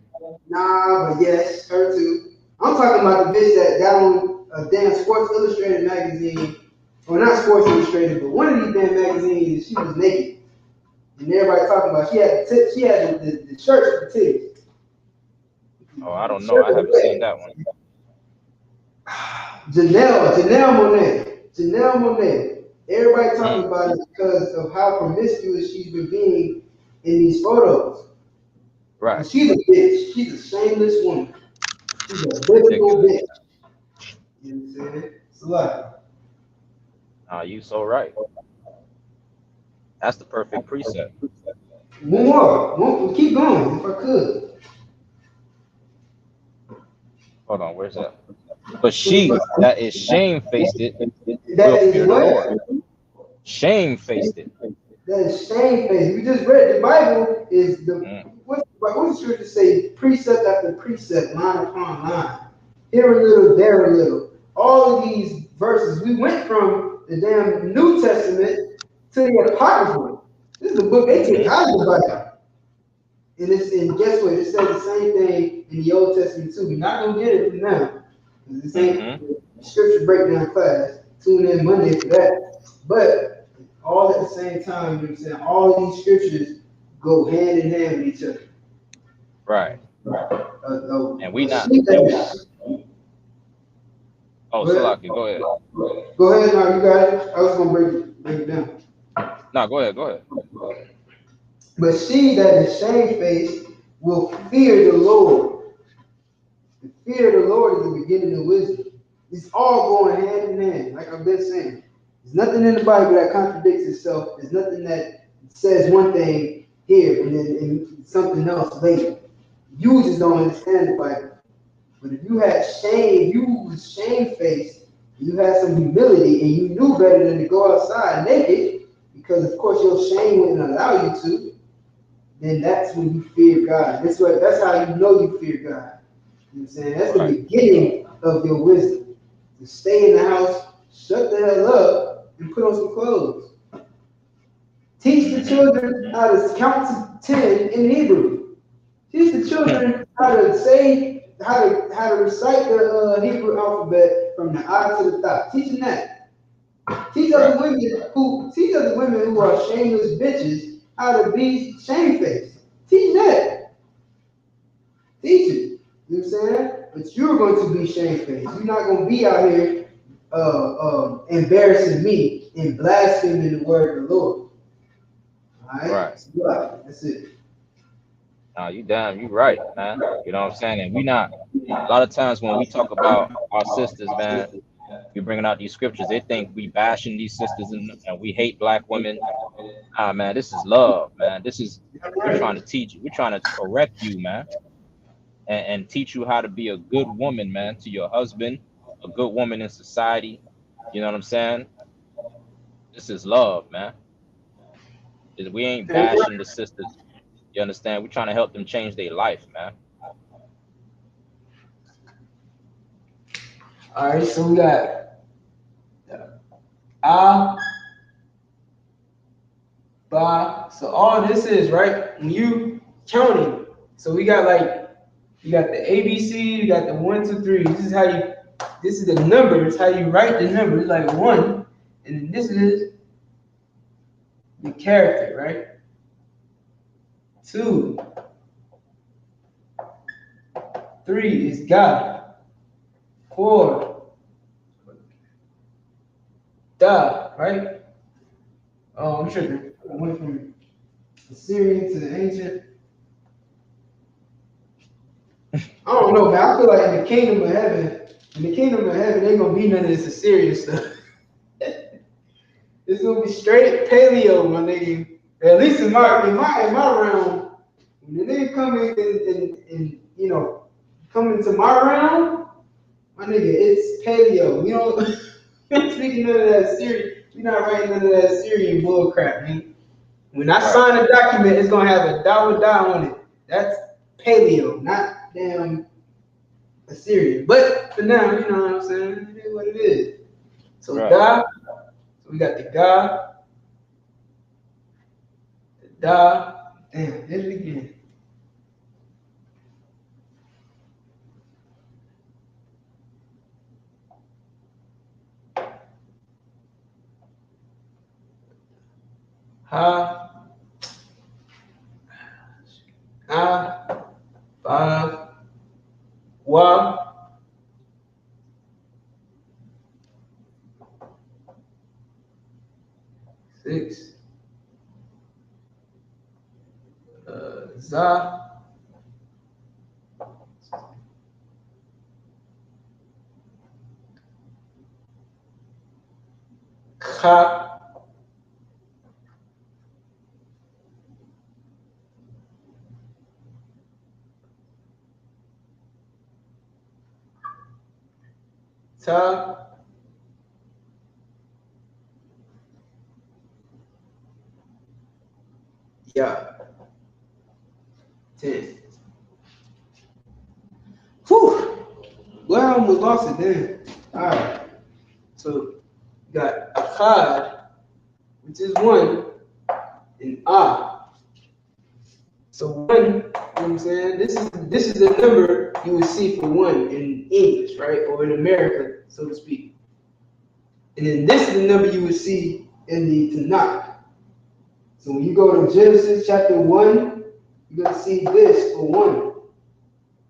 Nah, but yes, her too. I'm talking about the bitch that got on a damn Sports Illustrated magazine, or not Sports Illustrated, but one of these damn magazines, she was naked. And everybody talking about she had the shirt for titties. Oh, I don't know. I haven't seen that one. Janelle Monet. Everybody talking about it because of how promiscuous she's been being in these photos. Right. And she's a bitch. She's a shameless woman. She's a biblical bitch. You know what I'm saying? It's a lot. You so right. That's the perfect precept. One more. Keep going if I could. Hold on, where's that? But she that is shamefaced it That will is fear what? the Lord. Shamefaced it. That is shamefaced. We just read the Bible is the what's the scripture say? Precept after precept, line upon line. Here a little, there a little. All of these verses, we went from the damn New Testament to the Apocrypha. This is the book they take out of the Bible. And guess what? It says the same thing in the Old Testament too. We're not gonna get it from now. This ain't scripture breakdown class. Tune in Monday for that. But all at the same time, you know what I'm saying? All of these scriptures go hand in hand with each other. Right. And we not. Oh, Salaki, go ahead. Go ahead, now you got it. I was gonna break it down. No, go ahead. But she that is shamefaced will fear the Lord. The fear of the Lord is the beginning of wisdom. It's all going hand in hand, like I've been saying. There's nothing in the Bible that contradicts itself. There's nothing that says one thing here and then something else later. You just don't understand the Bible. But if you had shame, you was shamefaced, you had some humility, and you knew better than to go outside naked, because of course your shame wouldn't allow you to, then that's when you fear God. That's how you know you fear God. You know what I'm saying? That's the beginning of your wisdom. To stay in the house, shut the hell up, and put on some clothes. Teach the children how to count to 10 in Hebrew. Teach the children how to say, how to recite the Hebrew alphabet from the I to the top. Teach them that. Teach other women who are shameless bitches how to be shamefaced. Teach that. Teach it. You know what I'm saying? But you're going to be shamefaced. You're not going to be out here embarrassing me and blaspheming the word of the Lord. All right? Right. That's it. You right, man. You know what I'm saying? And we not, a lot of times when we talk about our sisters, man, we bringing out these scriptures, they think we bashing these sisters and we hate black women. Man, this is love, man. We're trying to teach you. We're trying to correct you, man. And teach you how to be a good woman, man, to your husband, a good woman in society. You know what I'm saying? This is love, man. We ain't bashing the sisters. You understand? We're trying to help them change their life, man. All right, so we got A, Ba. So all this is, right, when you counting, so we got you got the ABC, you got the 1, 2, 3. This is the numbers, how you write the numbers, like 1, and then this is the character, right? 2, 3 is God. 4, Da, right? Oh, I'm tripping. I went from Assyrian to the ancient. I don't know, man. I feel like in the kingdom of heaven, ain't gonna be none of this Assyrian stuff. It's gonna be straight paleo, my nigga. At least in my realm, when the nigga come in and you know come into my realm, my nigga, it's paleo. You know, speaking none of that Syrian, you're not writing none of that Syrian bull crap, man. When I sign a document, it's gonna have a dollar on it. That's paleo, not damn Assyrian. But for now, you know what I'm saying? It is what it is. So Da, so we got the Ga, the Da. Damn, hit it again. Ha, 5, Wa, 6, Za, Kha, Ta, Ya. 10. Whew. Well, I almost lost it then. All right. So you got Achad, which is 1, and Ah. So 1, you know what I'm saying? This is the number you would see for 1 in English, right? Or in America, so to speak. And then this is the number you would see in the Tanakh. So when you go to Genesis chapter 1, you're going to see this for 1.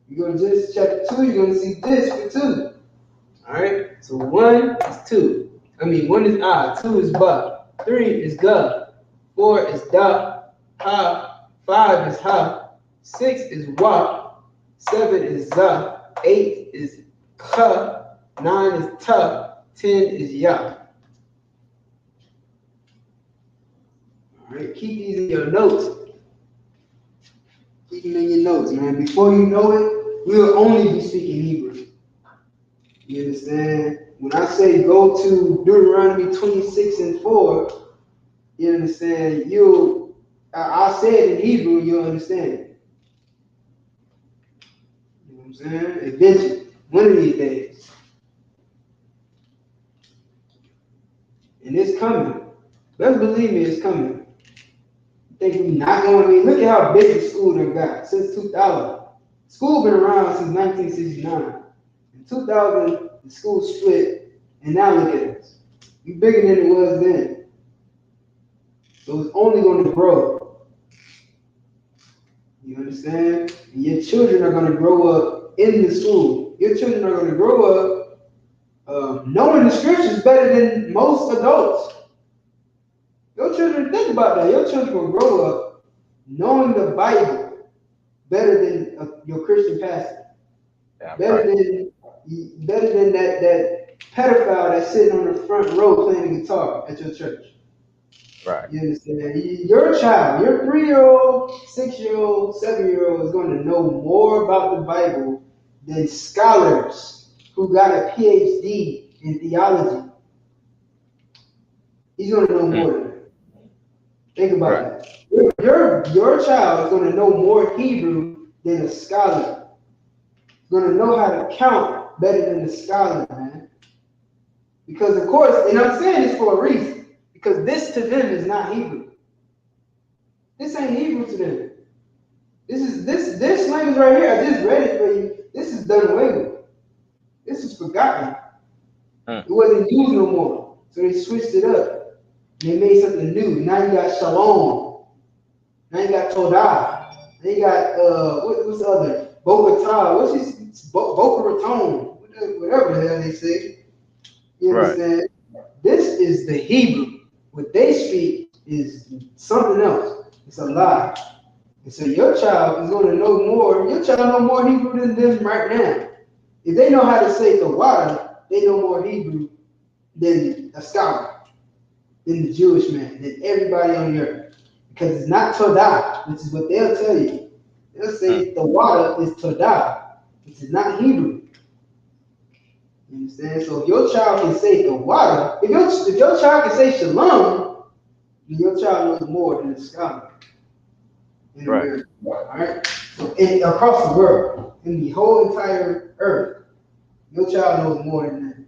You go to Genesis chapter 2, you're going to see this for 2. All right? So 1 is 2. 1 is Ah, 2 is Ba, 3 is Ga, 4 is Da, Ha, 5 is Ha, 6 is Wa, 7 is Za, 8 is Kha, 9 is Ta, 10 is Ya. All right, keep these in your notes. Keep them in your notes, man. Before you know it, we'll only be speaking Hebrew. You understand? When I say go to Deuteronomy 26 and 4, you understand? I'll say it in Hebrew, you'll understand it. You know what I'm saying? Eventually, one of these days. And it's coming. Best believe me, it's coming. Think we're not going to be. Look at how big the school done got since 2000. School been around since 1969. In 2000, the school split, and now look at us. We bigger than it was then. So it's only going to grow. You understand? And your children are going to grow up in the school. Your children are going to grow up knowing the scriptures better than most adults. Your children, think about that. Your children will grow up knowing the Bible better than your Christian pastor. Yeah, better than that pedophile that's sitting on the front row playing the guitar at your church. Right. You understand? Your child, your 3-year-old, 6-year-old, 7-year-old is going to know more about the Bible than scholars who got a PhD in theology. He's going to know more than that. Think about that. Your child is going to know more Hebrew than a scholar. Going to know how to count better than the scholar, man. Because of course, and I'm saying this for a reason, because this to them is not Hebrew. This ain't Hebrew to them. This language right here, I just read it for you. This is done away with. This is forgotten. It wasn't used no more. So they switched it up. And they made something new. Now you got Shalom. Now you got Todah. Now you got what's the other? Bogota. What's this? Boca Raton. Whatever the hell they say. You understand? This is the Hebrew. What they speak is something else. It's a lie. And so your child is going to know more. Your child know more Hebrew than them right now. If they know how to say the water, they know more Hebrew than a scholar, than the Jewish man, than everybody on the earth. Because it's not Todah, which is what they'll tell you. They'll say the water is Todah, which is not Hebrew. You understand? So if your child can say the water, if your child can say Shalom, Your child knows more than a scholar in Right. America. All right. So across the world, in the whole entire earth, your child knows more than that.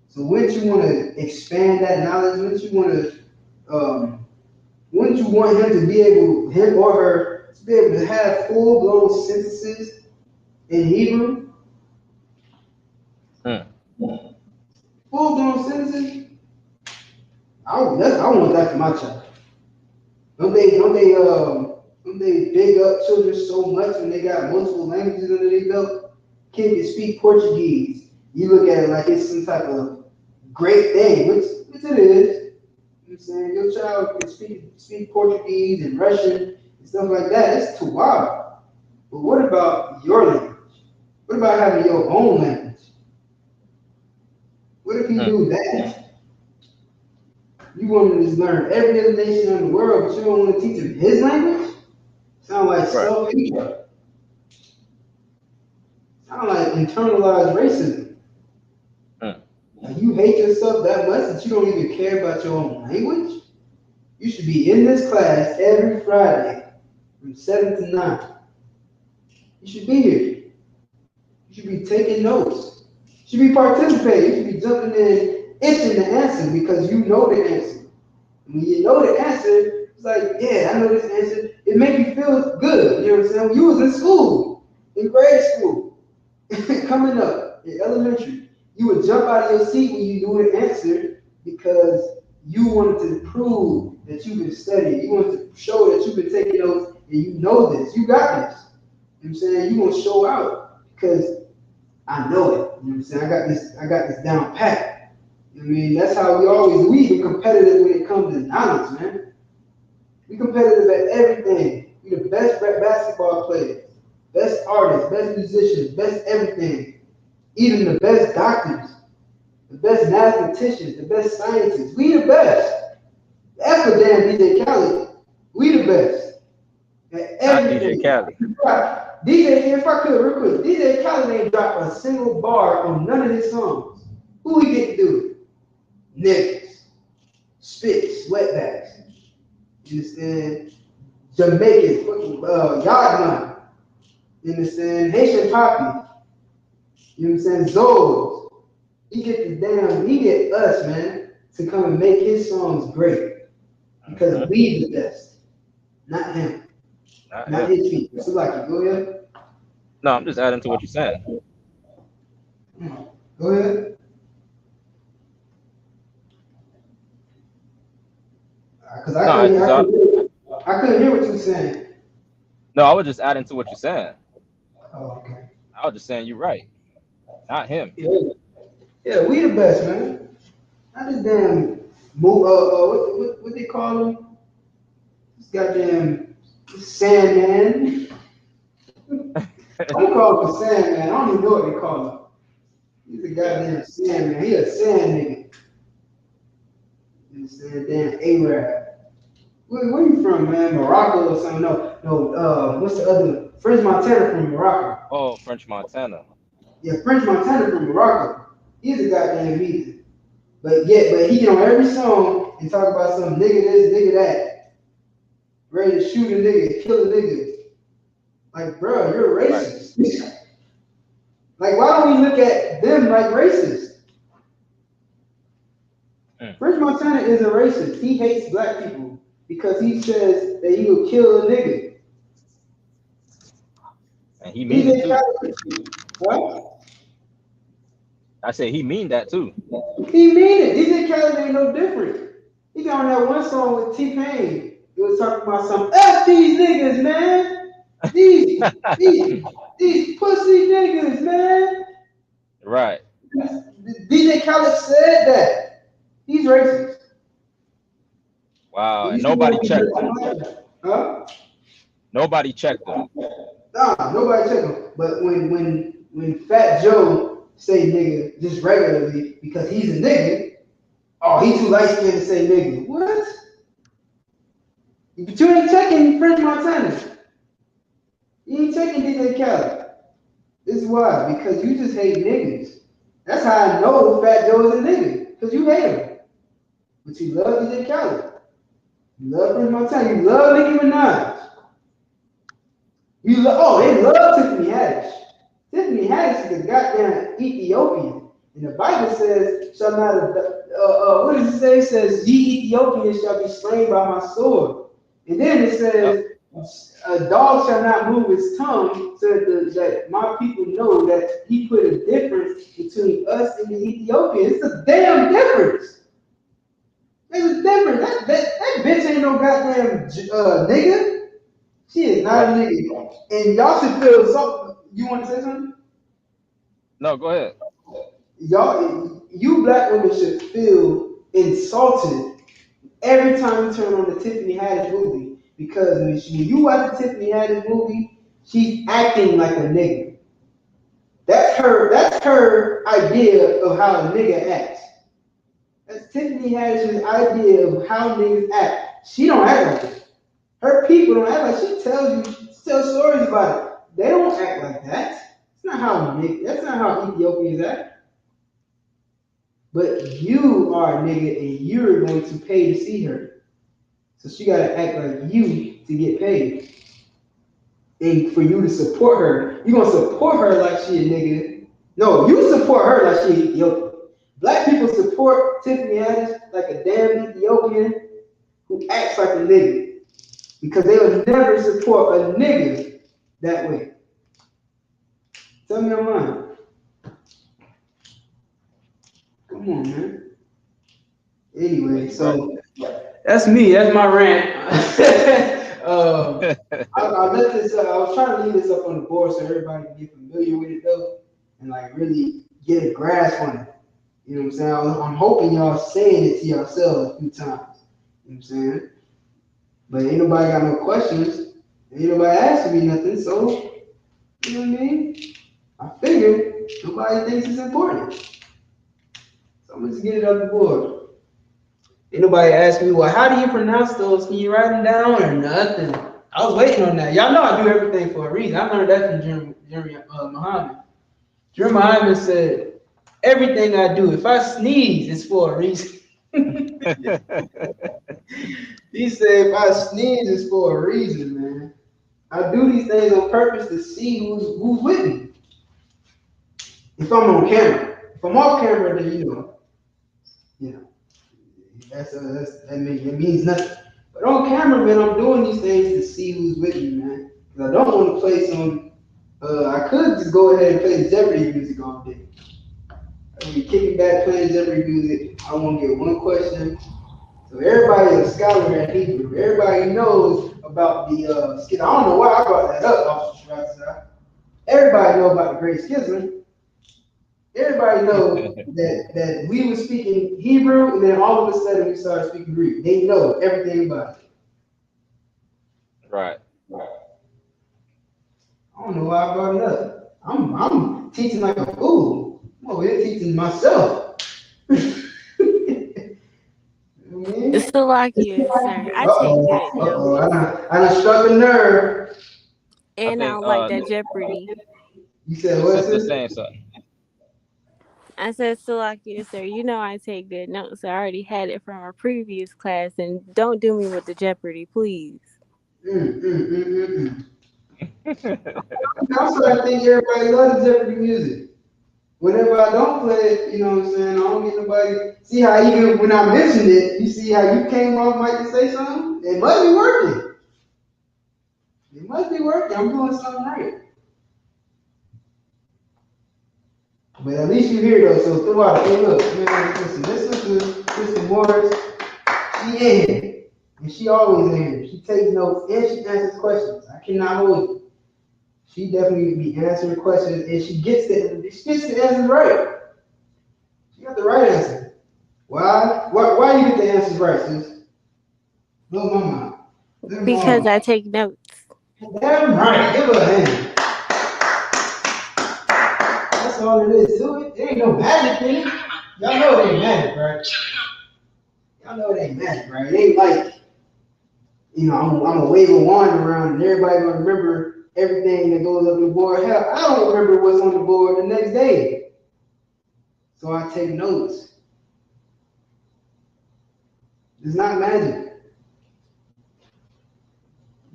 So wouldn't you want to expand that knowledge? Wouldn't you want him or her, to be able to have full-blown sentences in Hebrew? Full-blown sentences? I want that for my child. Don't they big up children so much when they got multiple languages under their belt? Kid can speak Portuguese. You look at it like it's some type of great thing, which it is. You know what I'm saying? Your child can speak Portuguese and Russian and stuff like that. It's too wild. But what about your language? What about having your own language? What if you do that? You want him to learn every other nation in the world, but you don't want to teach him his language? Sound like self-hatred. Sound like internalized racism. Like you hate yourself that much that you don't even care about your own language? You should be in this class every Friday from 7 to 9. You should be here. You should be taking notes. You should be participating. You should be jumping in, itching the answer because you know the answer. And when you know the answer, it's like, yeah, I know this answer. It makes you feel good. You know what I'm saying? When you was in school, in grade school, coming up in elementary, you would jump out of your seat when you knew an answer because you wanted to prove that you've been studying. You wanted to show that you've been taking notes and you know this. You got this. You know what I'm saying? You want to show out because I know it. You know what I'm saying? I got this down pat. I mean, that's how we be competitive when it comes to knowledge, man. We competitive at everything. We the best basketball players, best artists, best musicians, best everything. Even the best doctors, the best mathematicians, the best scientists. We the best. F for damn DJ Khaled. We the best. At everything. DJ Khaled. DJ, if I could, real quick, DJ Khaled ain't dropped a single bar on none of his songs. Who he get to do it? Niggas, spits, wetbacks, you understand? Jamaicans, fucking YAHANNA, you understand? Haitian Poppy, you know what I'm saying? Zoles. He get us, man, to come and make his songs great. Because we the best, not him. Not his people. So like, go ahead. No, I'm just adding to what you're saying. Go ahead. Because I couldn't hear what you were saying. No, I was just adding to what you're saying. Oh, okay. I was just saying you're right. Not him. Yeah, we the best, man. Not this damn what they call him? This goddamn Sandman. I don't call him Sandman. I don't even know what they call him. He's a goddamn Sandman. He a sand nigga. You understand? Damn Arab. Where you from, man? Morocco or something? No. What's the other one? French Montana from Morocco. Oh, French Montana. Yeah, French Montana from Morocco. He's a goddamn heathen. But he get on every song and talk about some nigga this, nigga that. Ready to shoot a nigga, kill a nigga. Like, bro, you're a racist. Right. Like, why don't we look at them like racists? French Montana is a racist. He hates black people because he says that he will kill a nigga. And he mean it too. What? I said he mean that too. He mean it. DJ Khaled ain't no different. He got on that one song with T-Pain. He was talking about some F these niggas, man. These pussy niggas, man. Right. DJ Khaled said that. He's racist. Wow. And nobody checked him. Huh? Nobody checked him. Nah, nobody checked him. But when Fat Joe say nigga just regularly because he's a nigga, oh, he too light skinned to say nigga. What? But you ain't checking French Montana. You ain't checking DJ Khaled. This is why, because you just hate niggas. That's how I know Fat Joe is a nigga, because you hate him. But you love DJ Khaled. You love Prince Montana. You love Nicki Minaj. They love Tiffany Haddish. Tiffany Haddish is a goddamn Ethiopian. And the Bible says, shall not, what does it say? It says, ye Ethiopians shall be slain by my sword. And then it says, a dog shall not move his tongue, so that my people know that he put a difference between us and the Ethiopians. It's a damn difference. There's a difference. That bitch ain't no goddamn nigga. She is not a nigga. And y'all should feel something. You want to say something? No, go ahead. You black women should feel insulted every time you turn on the Tiffany Haddish movie, because when you watch the Tiffany Haddish movie, she's acting like a nigga. That's her idea of how a nigga acts. That's Tiffany Haddish's idea of how niggas act. She don't act like that. Her people don't act like. She tells stories about it. They don't act like that. That's not how Ethiopians act. But you are a nigga and you're going to pay to see her. So she gotta act like you to get paid. And for you to support her, you're gonna support her like she a nigga. No, you support her like she Ethiopian. Black people support Tiffany Haddish like a damn Ethiopian who acts like a nigga. Because they would never support a nigga that way. Tell me I'm lying. Come on, man. Anyway, so that's me. That's my rant. I let this. I was trying to leave this up on the board so everybody can get familiar with it though, and like really get a grasp on it. You know what I'm saying? I'm hoping y'all saying it to yourselves a few times. You know what I'm saying? But ain't nobody got no questions. Ain't nobody asking me nothing. So you know what I mean? I figured nobody thinks it's important. So I'm gonna just get it up the board. Ain't nobody asked me, well, how do you pronounce those? Can you write them down or nothing? I was waiting on that. Y'all know I do everything for a reason. I learned that from Jeremy Muhammad. Jeremy Muhammad said, everything I do, if I sneeze, it's for a reason. He said, if I sneeze, it's for a reason, man. I do these things on purpose to see who's with me. If I'm on camera. If I'm off camera, then you know. That means nothing. But on camera, man, I'm doing these things to see who's with me, man. Because I don't want to play some. I could just go ahead and play the Jeopardy music all day. I'll be kicking back playing Jeopardy music. I want to get one question. So everybody is a scholar at Hebrew. Everybody knows about the schism. I don't know why I brought that up, Officer Shirazi. Everybody knows about the Great Schism. Everybody knows that we were speaking Hebrew, and then all of a sudden we started speaking Greek. They know everything about it. Right. I don't know why I brought it up. I'm teaching like a fool. I'm over here teaching myself. It's still like you, sir. I take good notes. I done struck a nerve. And I don't like that Jeopardy. You said what's this? Saying something. I said, Salakia, sir, you know I take good notes. I already had it from a previous class, and don't do me with the Jeopardy, please. That's what I think everybody loves Jeopardy music. Whenever I don't play it, you know what I'm saying, I don't get nobody. See how even when I mentioned it, you see how you came off mic to say something? It must be working. It must be working. I'm doing something right. But at least you're here though, so throw out. Hey, look, man, listen to Sister Morris. She in here, and she always in here. She takes notes and she answers questions. I cannot hold you. She definitely be answering questions, and she gets the answers right. She got the right answer. Why you get the answers right, sis? Blow my mind. Because I take notes. Damn right. Give her a hand. That's all it is to it. There ain't no magic in it. Y'all know it ain't magic, right? Y'all know it ain't magic, right? It ain't like, you know, I'm gonna wave a wand around and everybody gonna remember everything that goes up the board. Hell, I don't remember what's on the board the next day. So I take notes. It's not magic.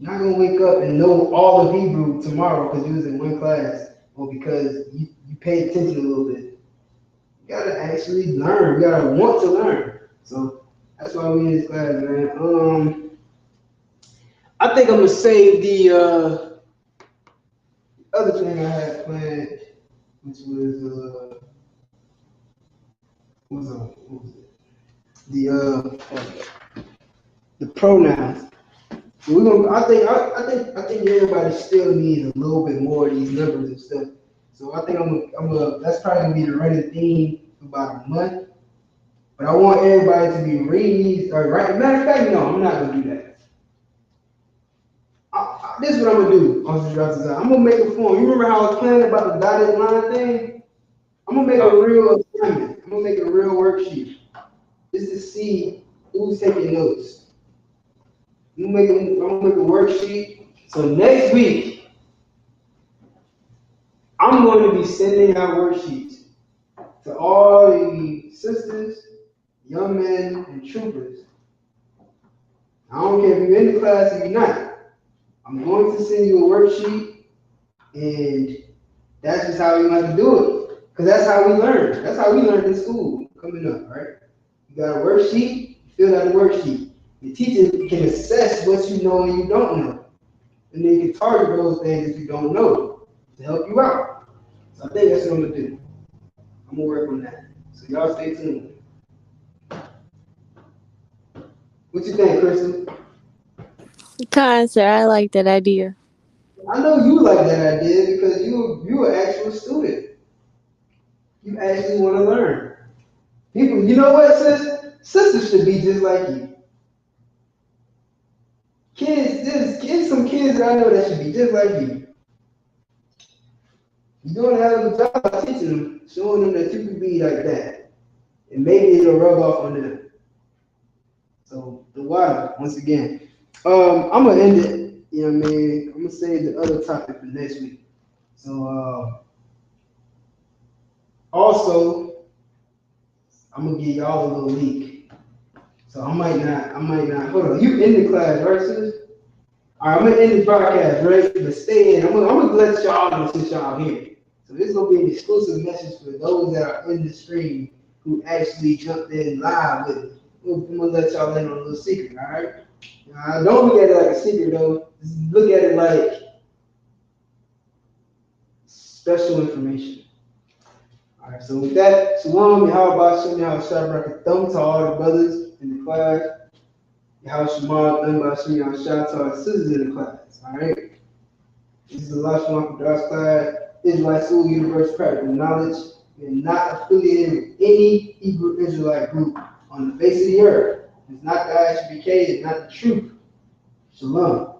You're not gonna wake up and know all of Hebrew tomorrow because you was in one class or because you paid attention a little bit. You gotta actually learn. You gotta want to learn. So that's why we in this class, man. I think I'm gonna save the other thing I had planned, which was what was it? The pronouns. So we're gonna. I think everybody still needs a little bit more of these numbers and stuff. So I think that's probably gonna be the running theme for about a month. But I want everybody to be reading these. Right. Matter of fact, no, I'm not gonna do that. This is what I'm gonna do on this. I'm gonna make a form. You remember how I was planning about the dotted line thing? I'm gonna make a real assignment. I'm gonna make a real worksheet just to see who's taking notes. I'm gonna make a worksheet. So next week, I'm going to be sending out worksheets to all the sisters, young men, and troopers. I don't care if you're in the class or you're not. I'm going to send you a worksheet, and that's just how we have to do it. Because that's how we learn. That's how we learned in school coming up, right? You got a worksheet, you fill out a worksheet. The teacher can assess what you know and you don't know. And then you can target those things if you don't know to help you out. So I think that's what I'm gonna do. I'm gonna work on that. So y'all stay tuned. What you think, Crystal? Sir, I like that idea. I know you like that idea because you an actual student. You actually want to learn. People, you know what, sis? Sisters should be just like you. There's some kids that I know that should be just like you. You're doing a hell of a job of teaching them, showing them that you can be like that. And maybe it'll rub off on them. So the water, once again. I'm gonna end it, you know what I mean? I'm gonna save the other topic for next week. So also I'm gonna give y'all a little leak. So I might not hold on. You in the class, right, sis? All right, I'm gonna end the broadcast, right? But stay in. I'm gonna let y'all know since y'all here. So this is gonna be an exclusive message for those that are in the stream who actually jumped in live with me. I'm gonna let y'all in on a little secret, all right? Don't look at it like a secret though. Just look at it like special information. All right. So with that, Shalom, Yahweh Shem, Yahweh Shabrak, thumb to all the brothers in the class. Yahweh Shema, thumb by Shem, Yahweh Shah to our sisters in the class. All right. This is the Lashawan Qadash class. Israelite School Universal Practical Knowledge. We are not affiliated with any Hebrew Israelite group on the face of the earth. It's not the I.S.U.P.K. It's not the truth. Shalom.